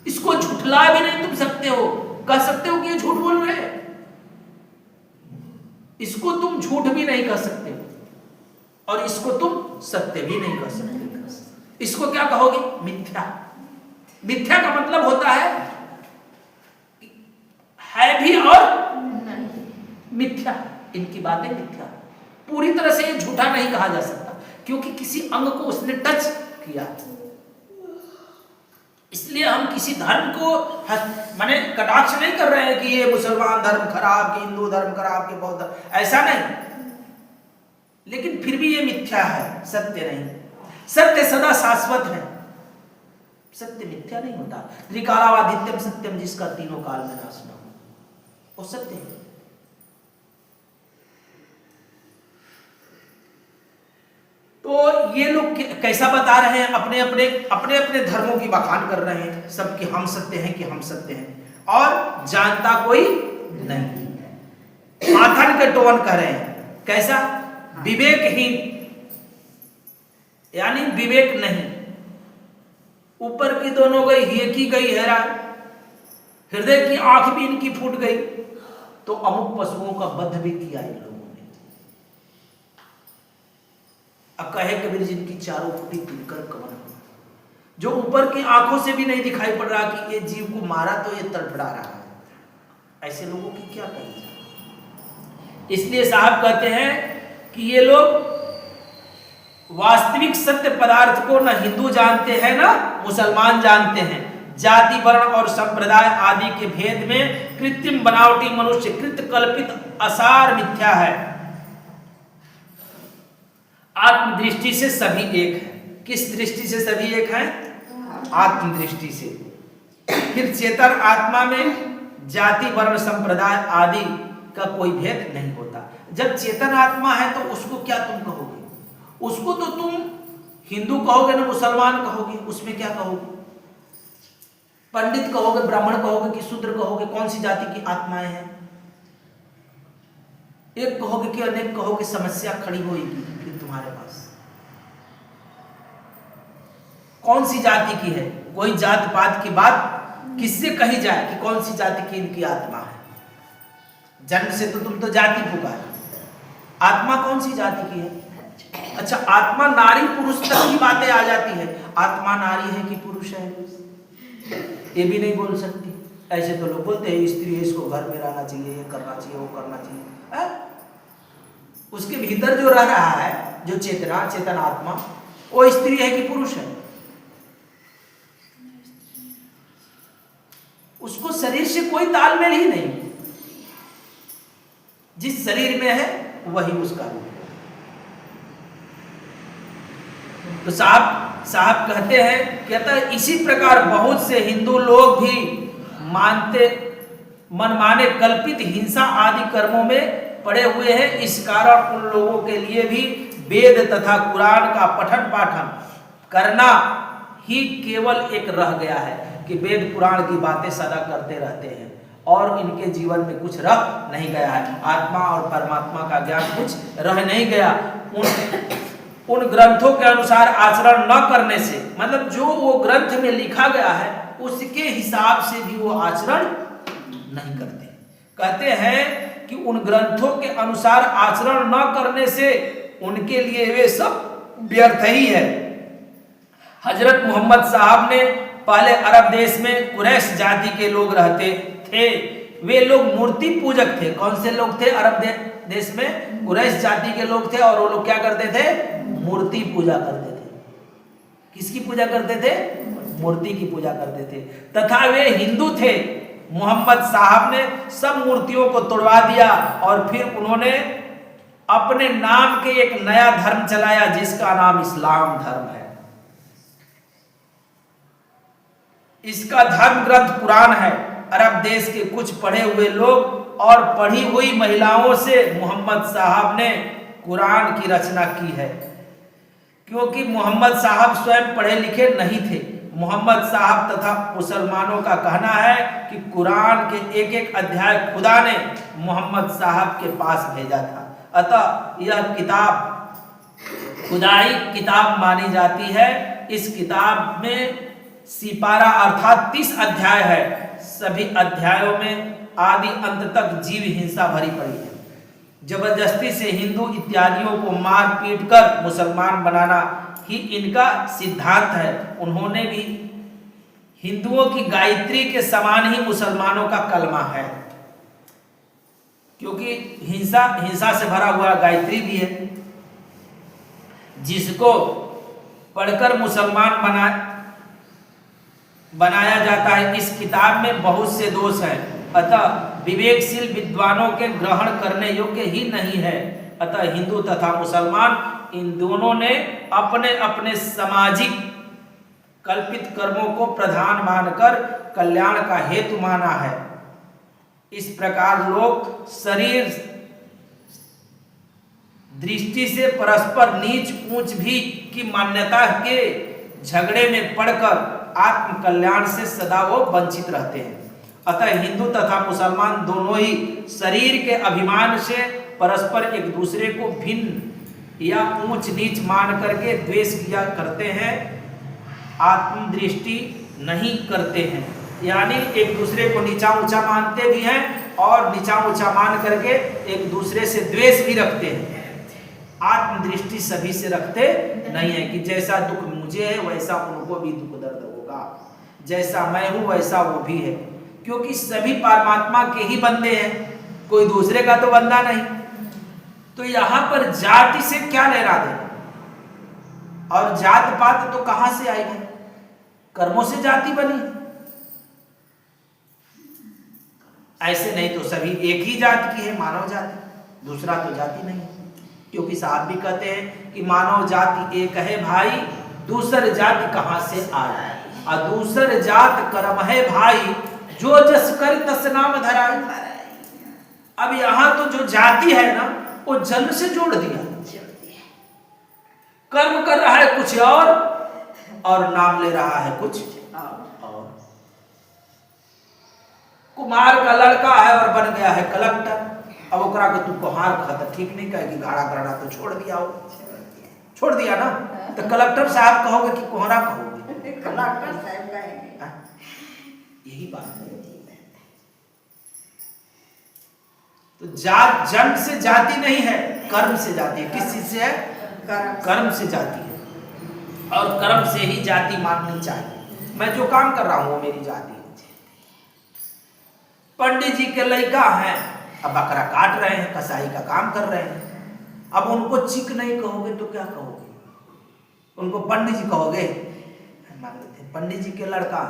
इसको झुठला भी नहीं तुम सकते हो, कह सकते हो कि ये झूठ बोल रहे हैं। इसको तुम झूठ भी नहीं कह सकते हो, और इसको तुम सत्य भी नहीं कह सकते। इसको क्या कहोगे? मिथ्या। मिथ्या का मतलब होता है भी और मिथ्या। इनकी बातें मिथ्या। पूरी तरह से ये झूठा नहीं कहा जा सकता, क्योंकि किसी अंग को उसने टच किया। इसलिए हम किसी धर्म को माने कटाक्ष नहीं कर रहे हैं कि ये मुसलमान धर्म खराब, कि हिंदू धर्म खराब, कि बौद्ध धर्म, ऐसा नहीं। लेकिन फिर भी ये मिथ्या है, सत्य नहीं। सत्य सदा शाश्वत है, सत्य मिथ्या नहीं होता। त्रिकालावादित्यम सत्यम, जिसका तीनों काल में नाश न हो, वो सत्य है। तो ये लोग कैसा बता रहे हैं, अपने अपने धर्मों की बखान कर रहे हैं सब, कि हम सत्य हैं, कि हम सत्य हैं, और जानता कोई नहीं। माथन के टोन कर रहे हैं, कैसा? विवेकहीन, यानी विवेक नहीं। ऊपर की दोनों गई, ये की गई हैरान, हृदय की आंख भी इनकी फूट गई। तो अमुक पशुओं का वध भी किया इन लोगों ने। अब कहे कबीर, जिनकी चारों फुटी तिनकर कमर, जो ऊपर की आंखों से भी नहीं दिखाई पड़ रहा कि ये जीव को मारा तो ये तड़फड़ा रहा है, ऐसे लोगों की क्या कही जाए। इसलिए साहब कहते हैं कि ये लोग वास्तविक सत्य पदार्थ को न हिंदू जानते हैं न मुसलमान जानते हैं। जाति, वर्ण और संप्रदाय आदि के भेद में कृत्रिम बनावटी मनुष्य कृत कल्पित असार मिथ्या है। आत्मदृष्टि से सभी एक है। किस दृष्टि से सभी एक हैं? आत्मदृष्टि से। फिर चेतन आत्मा में जाति, वर्ण, संप्रदाय आदि का कोई भेद नहीं होता। जब चेतन आत्मा है तो उसको क्या तुम कहोगे? उसको तो तुम हिंदू कहोगे ना मुसलमान कहोगे, उसमें क्या कहोगे? पंडित कहोगे, ब्राह्मण कहोगे कि शूद्र कहोगे? कौन सी जाति की आत्माएं हैं? एक कहोगे कि अनेक कहोगे? समस्या खड़ी होगी फिर तुम्हारे पास। कौन सी जाति की है? कोई जात पात की बात किससे कही जाए कि कौन सी जाति की इनकी आत्मा है? जन्म से तो तुम तो जाति पुकार, आत्मा कौन सी जाति की है? अच्छा, आत्मा नारी पुरुष तक की बातें आ जाती है। आत्मा नारी है कि पुरुष है, ये भी नहीं बोल सकती। ऐसे तो लोग बोलते हैं स्त्री है, इसको घर में रहना चाहिए, ये करना चाहिए, वो करना चाहिए। उसके भीतर जो रह रहा है, जो चेतना, चेतन आत्मा, वो स्त्री है कि पुरुष है? उसको शरीर से कोई तालमेल ही नहीं। जिस शरीर में है वही उसका रूप है। तो साहब कहते हैं, कहता है इसी प्रकार बहुत से हिंदू लोग भी मनमाने कल्पित हिंसा आदि कर्मों में पड़े हुए हैं। इस कारण उन लोगों के लिए भी वेद तथा कुरान का पठन पाठन करना ही केवल एक रह गया है कि वेद पुराण की बातें सदा करते रहते हैं और इनके जीवन में कुछ रह नहीं गया है। आत्मा और परमात्मा का ज्ञान कुछ रह नहीं गया। उन ग्रंथों के अनुसार आचरण न करने से, मतलब जो वो ग्रंथ में लिखा गया है उसके हिसाब से भी वो आचरण नहीं करते। कहते हैं कि उन ग्रंथों के अनुसार आचरण न करने से उनके लिए वे सब व्यर्थ ही है। हजरत मोहम्मद साहब ने पहले अरब देश में कुरैश जाति के लोग रहते थे। वे लोग मूर्ति पूजक थे। कौन से लोग थे? अरब देश में कुरैश जाति के लोग थे और वो लोग क्या करते थे? मूर्ति पूजा करते थे। किसकी पूजा करते थे? मूर्ति की पूजा करते थे। तथा वे हिंदू थे। मोहम्मद साहब ने सब मूर्तियों को तोड़वा दिया और फिर उन्होंने अपने नाम के एक नया धर्म चलाया जिसका नाम इस्लाम धर्म है। इसका धर्म ग्रंथ कुरान है। अरब देश के कुछ पढ़े हुए लोग और पढ़ी हुई महिलाओं से मोहम्मद साहब ने कुरान की रचना की है, क्योंकि मोहम्मद साहब स्वयं पढ़े लिखे नहीं थे। मोहम्मद साहब तथा मुसलमानों का कहना है कि कुरान के एक एक अध्याय खुदा ने मोहम्मद साहब के पास भेजा था। अतः यह किताब खुदाई किताब मानी जाती है। इस किताब में सिपारा अर्थात 30 अध्याय है। सभी अध्यायों में आदि अंत तक जीव हिंसा भरी पड़ी है। जबरदस्ती से हिंदू इत्यादियों को मार पीट कर मुसलमान बनाना ही इनका सिद्धांत है। उन्होंने भी हिंदुओं की गायत्री के समान ही मुसलमानों का कलमा है। क्योंकि हिंसा से भरा हुआ गायत्री भी है, जिसको पढ़कर मुसलमान बनाया जाता है। इस किताब में बहुत से दोष हैं, अतः विवेकशील विद्वानों के ग्रहण करने योग्य ही नहीं है। अतः हिंदू तथा मुसलमान इन दोनों ने अपने अपने सामाजिक कल्पित कर्मों को प्रधान मानकर कल्याण का हेतु माना है। इस प्रकार लोग शरीर दृष्टि से परस्पर नीच ऊंच भी की मान्यता के झगड़े में पड़कर आत्म कल्याण से सदा वो वंचित रहते हैं। अतः हिंदू तथा मुसलमान दोनों ही शरीर के अभिमान से परस्पर एक दूसरे को भिन्न या ऊंच नीच मान करके द्वेष किया करते हैं, आत्मदृष्टि नहीं करते हैं। यानी एक दूसरे को नीचा ऊंचा मानते भी हैं और नीचा ऊंचा मान करके एक दूसरे से द्वेष भी रखते हैं। आत्मदृष्टि सभी से रखते नहीं है कि जैसा दुख मुझे है वैसा उनको भी दुख दर्द होगा, जैसा मैं हूं वैसा वो भी है, क्योंकि सभी परमात्मा के ही बंदे हैं, कोई दूसरे का तो बंदा नहीं। तो यहां पर जाति से क्या लेना देना, और जात पात तो कहां से आई है, कर्मों से जाति बनी। ऐसे नहीं तो सभी एक ही जाति की है, मानव जाति, दूसरा तो जाति नहीं है। क्योंकि साहब भी कहते हैं कि मानव जाति एक है भाई, दूसर जाति कहां से आए, और दूसर जात कर्म है भाई, जो जस कर तस नाम धराई। अब यहां तो जो जाति है ना वो जन्म से जोड़ दिया, कर्म कर रहा है कुछ और नाम ले रहा है कुछ और। कुमार का लड़का है और बन गया है कलेक्टर, अब ओकरा को तू कोहार खाता ठीक नहीं कहे कि गाड़ा करना तो छोड़ दिया हो, छोड़ दिया ना, तो कलेक्टर साहब कहोगे कि कोहरा कहोगे, कलेक्टर साहब कहेंगे। यही बात है। तो जात जन्म से जाति नहीं है, कर्म से जाति है। किस चीज से है? कर्म से जाति है, और कर्म से ही जाति माननी चाहिए। मैं जो काम कर रहा हूं वो मेरी जाति है। पंडित जी के लड़का हैं, अब बकरा काट रहे हैं, कसाई का काम कर रहे हैं, अब उनको चिक नहीं कहोगे तो क्या कहोगे? उनको पंडित जी कहोगे? मान लेते हैं पंडित जी के लड़का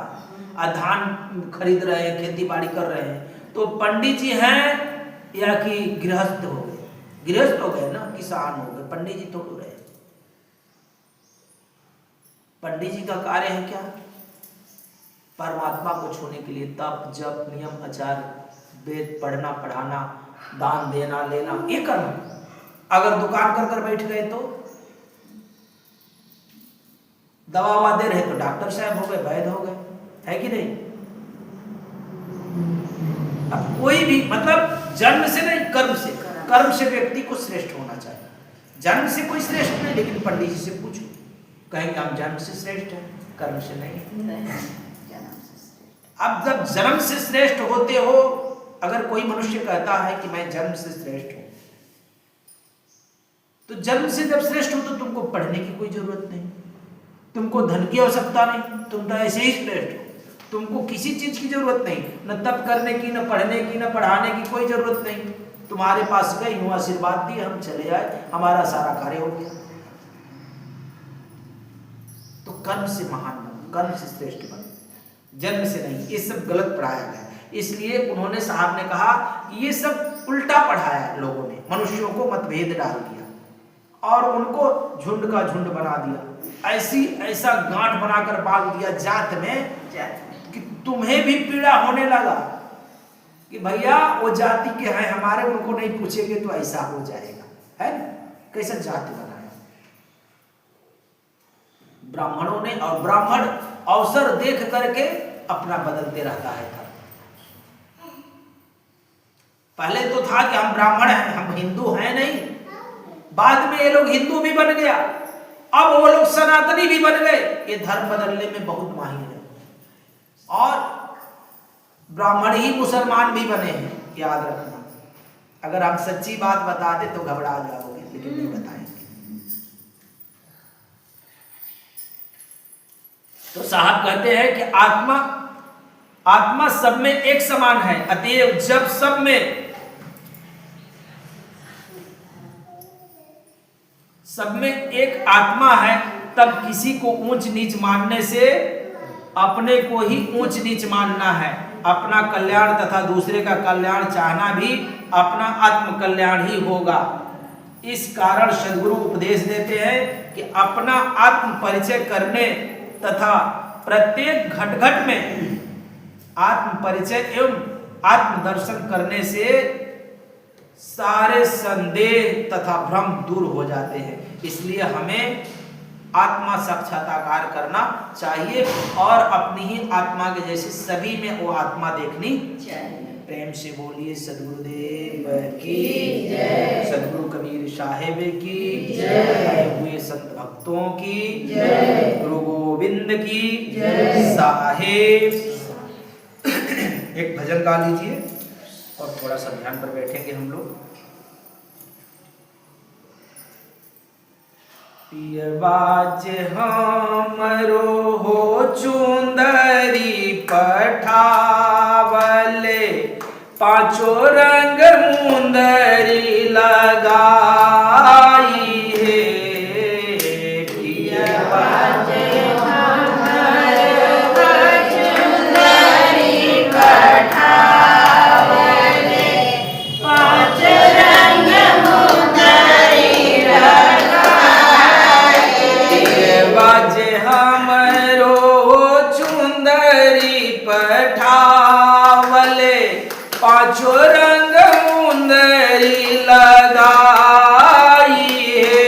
धान खरीद रहे हैं, खेती बाड़ी कर रहे हैं, तो पंडित जी हैं या कि गृहस्थ हो गए? गृहस्थ हो गए ना, किसान हो गए, पंडित जी तो हो रहे। पंडित जी का कार्य है क्या? परमात्मा को छूने के लिए तप जप नियम आचार, वेद पढ़ना पढ़ाना, दान देना लेना, ये करना। अगर दुकान कर कर बैठ गए तो दवा ववा दे रहे तो डॉक्टर साहब हो गए, वैद्य हो गए, है कि नहीं? अब कोई भी मतलब जन्म से नहीं, कर्म से। कर्म से व्यक्ति को श्रेष्ठ होना चाहिए, जन्म से कोई श्रेष्ठ नहीं। लेकिन पंडित जी से पूछो, कहेंगे हम जन्म से श्रेष्ठ हैं, कर्म से नहीं। अब जब जन्म से श्रेष्ठ होते हो, अगर कोई मनुष्य कहता है कि मैं जन्म से श्रेष्ठ हूं, तो जन्म से जब श्रेष्ठ हो तो तुमको पढ़ने की कोई जरूरत नहीं, तुमको धन की आवश्यकता नहीं, तुम तो ऐसे ही श्रेष्ठ हो। तुमको किसी चीज की जरूरत नहीं, न तप करने की, न पढ़ने की, न पढ़ाने की कोई जरूरत नहीं। तुम्हारे पास गई हूं, आशीर्वाद दिए, हम चले आए, हमारा सारा कार्य हो गया। तो कर्म से महान बनो, कर्म से श्रेष्ठ बनो, जन्म से नहीं। ये सब गलत पढ़ाया गया, इसलिए उन्होंने साहब ने कहा कि ये सब उल्टा पढ़ाया लोगों ने, मनुष्यों को मतभेद डाल दिया और उनको झुंड का झुंड बना दिया, ऐसा गांठ बनाकर बांध दिया जात में कि तुम्हें भी पीड़ा होने लगा कि भैया वो जाति के हैं हमारे, उनको नहीं पूछेंगे तो ऐसा हो जाएगा, है ना? कैसा जाति बनाया ब्राह्मणों ने, और ब्राह्मण अवसर देख करके अपना बदलते रहता है। पहले तो था कि हम ब्राह्मण हैं, हम हिंदू हैं नहीं, बाद में ये लोग हिंदू भी बन गया, अब वो लोग सनातनी भी बन गए। ये धर्म बदलने में बहुत माहिर है, और ब्राह्मण ही मुसलमान भी बने हैं, याद रखना। अगर हम सच्ची बात बता दें तो घबरा जाओगे, लेकिन नहीं बताएंगे। तो साहब कहते हैं कि आत्मा सब में एक समान है, अतएव जब सब में सब में एक आत्मा है, तब किसी को ऊंच नीच मानने से अपने को ही ऊंच नीच मानना है। अपना कल्याण तथा दूसरे का कल्याण चाहना भी अपना आत्म कल्याण ही होगा। इस कारण सद्गुरु उपदेश देते हैं कि अपना आत्म परिचय करने तथा प्रत्येक घट घट में आत्म परिचय एवं आत्म दर्शन करने से सारे संदेह तथा भ्रम दूर हो जाते हैं। इसलिए हमें आत्मा साक्षात्कार करना चाहिए और अपनी ही आत्मा के जैसे सभी में वो आत्मा देखनी चाहिए। प्रेम से बोलिए सद्गुरुदेव की जय, सद्गुरु कबीर साहेब की जय, हुए संत भक्तों की जय, गुरु गोविंद की जय साहेब। एक भजन गा लीजिए और थोड़ा सा ध्यान पर बैठेंगे हम लोग। पियबाज हमरो हो चुंदरी पठावले, पांचों रंग मुंदरी लगाई है। पियबाज हमरो चुंदरी पठावले, पांच रंग मुंदरी बाजे हमरो चुंदरी पठावले, पांचों रंग मुंदरी लगाई है।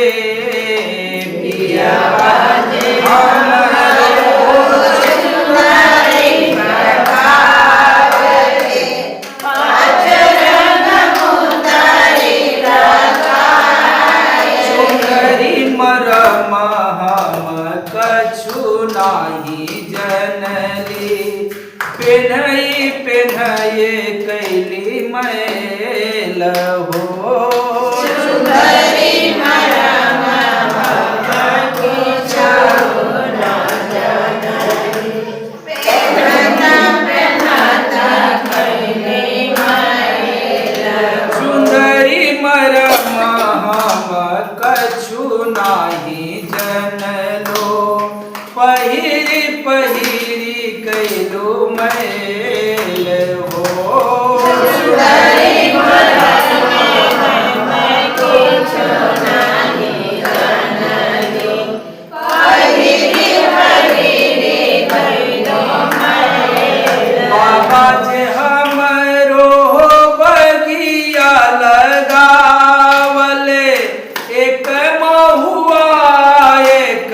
पिया बाजे हमरो चुंदरी पठावले, पांच रंग मुंदरी लगाई। चुंदरी मरम कछु नाही जनली, पेन्हई पेन्हये कैली मैल हो। चुंदरी मरम कछु ना जनली, पेन्हता पेन्हता कैली मैल। चुंदरी मरम कछु नाही जनलो, पहिरी पहिरी कैलो मैल हो। चुंदरी मरम कछु नाही जनलो, पहिरी पहिरी कैलो मैल। बाबा जे हमरो बगिया लगावले, एक महुआ एक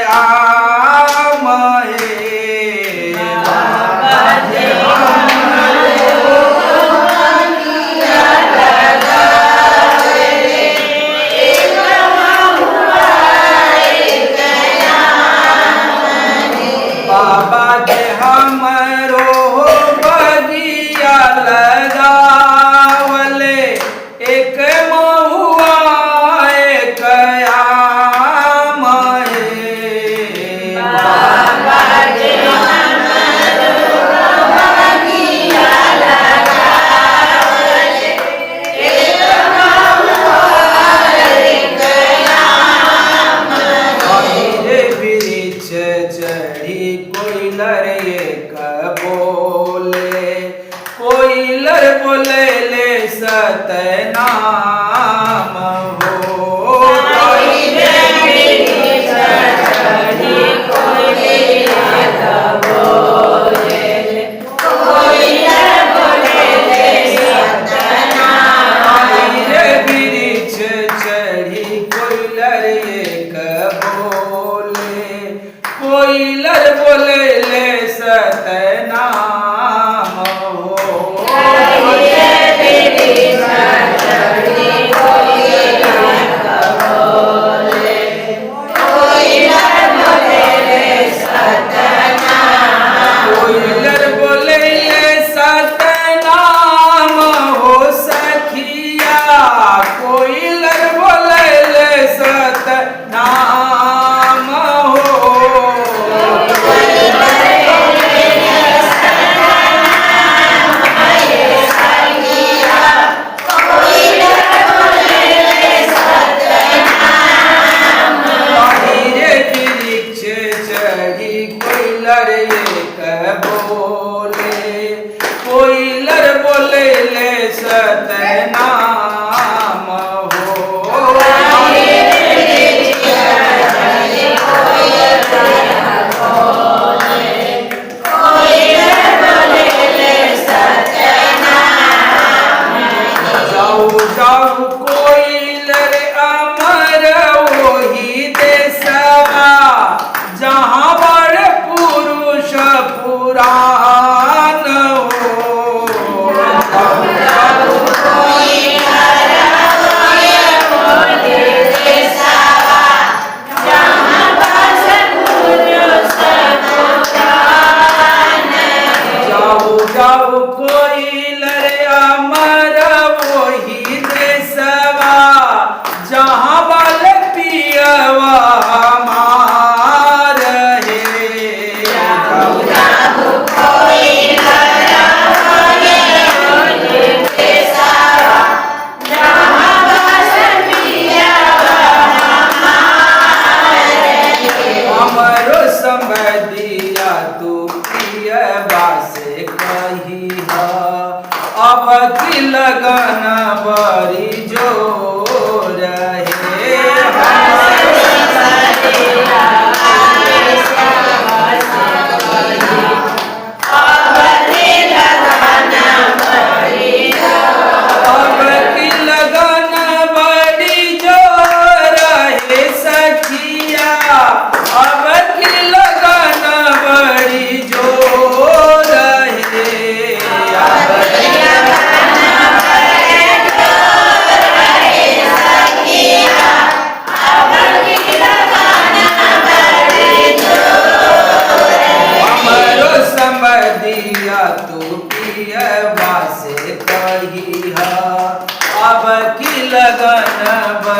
आम है। बाबा जे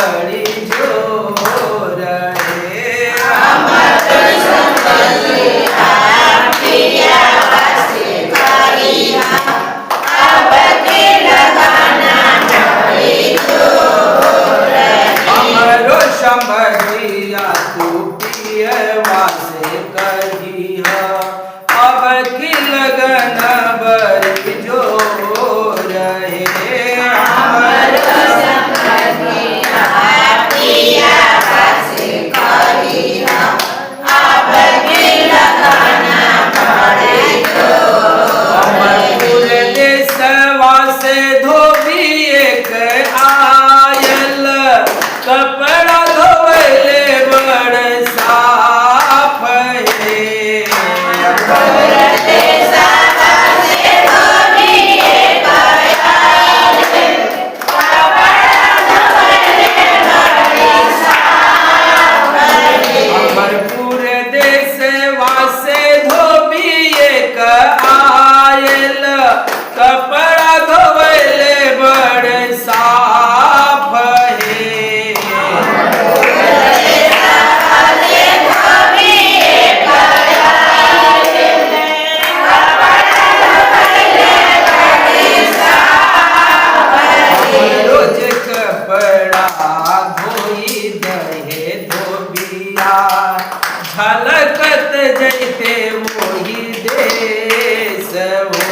बड़ी जोर है। हमरो शंभरिया तू पियवा से कहिया अब की लगन बड़ी जोर है। अमरपुर देशवा से धोबी एक आयल कपड़ा धोवले बड़ साफ है। अमरपुर देशवा से धोबी एक आयल कपड़ा धोवले बड़ साफ है। रोज कपड़ा धोई दहे धोबिया झलकत जैते वही देश हो।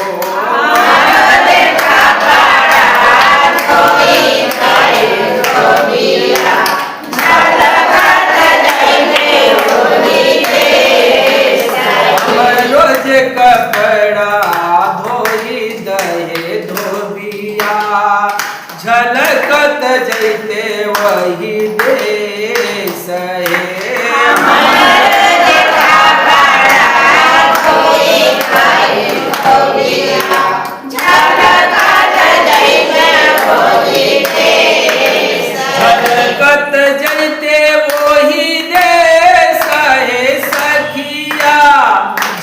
रोज कपड़ा धोई दहे धोबिया झलकत जैते वही देश है। झलकत जैते वही देश है सखिया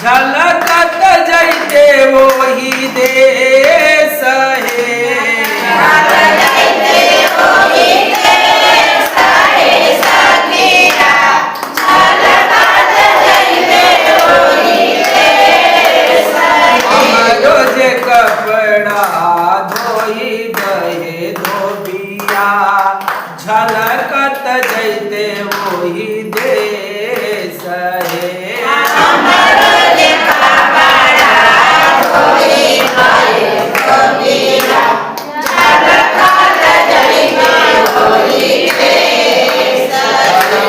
झलकत जैते वही देश है। रोज कपड़ा धोई दहे धोबिया झलकत जैते वही देश है।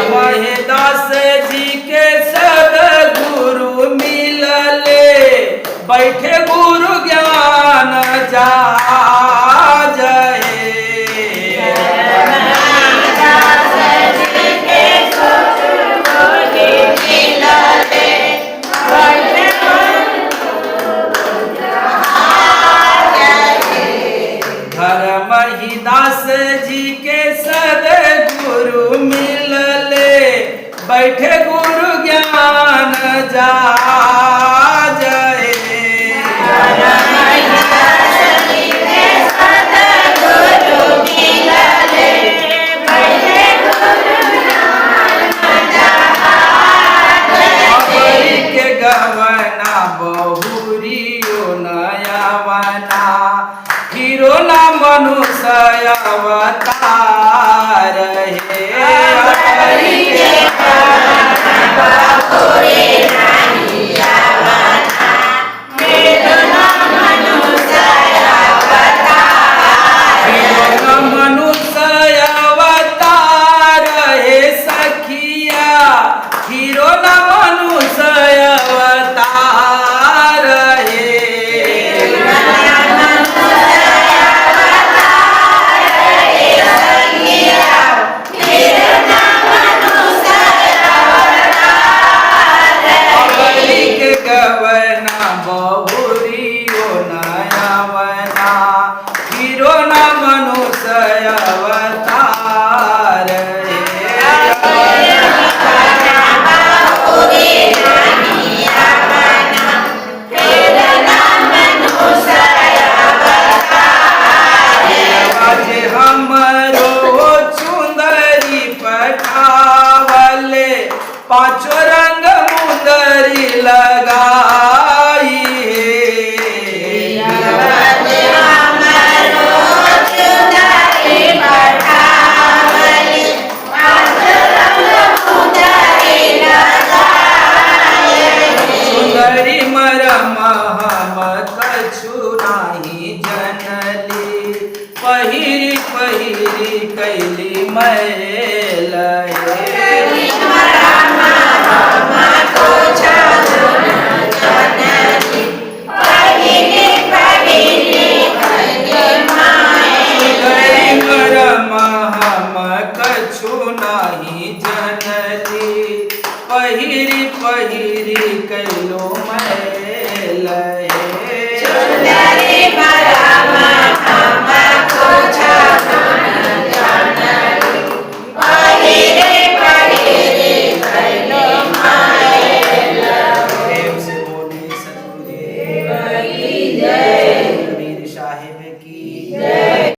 महेदास जी के सद्गुरु मिलले बैठे गुरु ज्ञान जा जय। धर्महिदास जी के सद्गुरु मिलले बैठे गुरु ज्ञान जा जय। अबरी के गवना बहुरियो नयावना हीरो ना मनुष्य अवतार है। अबरी के मनुष्य अवतार है सखिया हीरो ना मनुष्य अवतार है। मैल हम कछु नहीं जनली पहिरी पहिरी कैलो मैल प्रेम से बोले सतगुरुदेव की जय।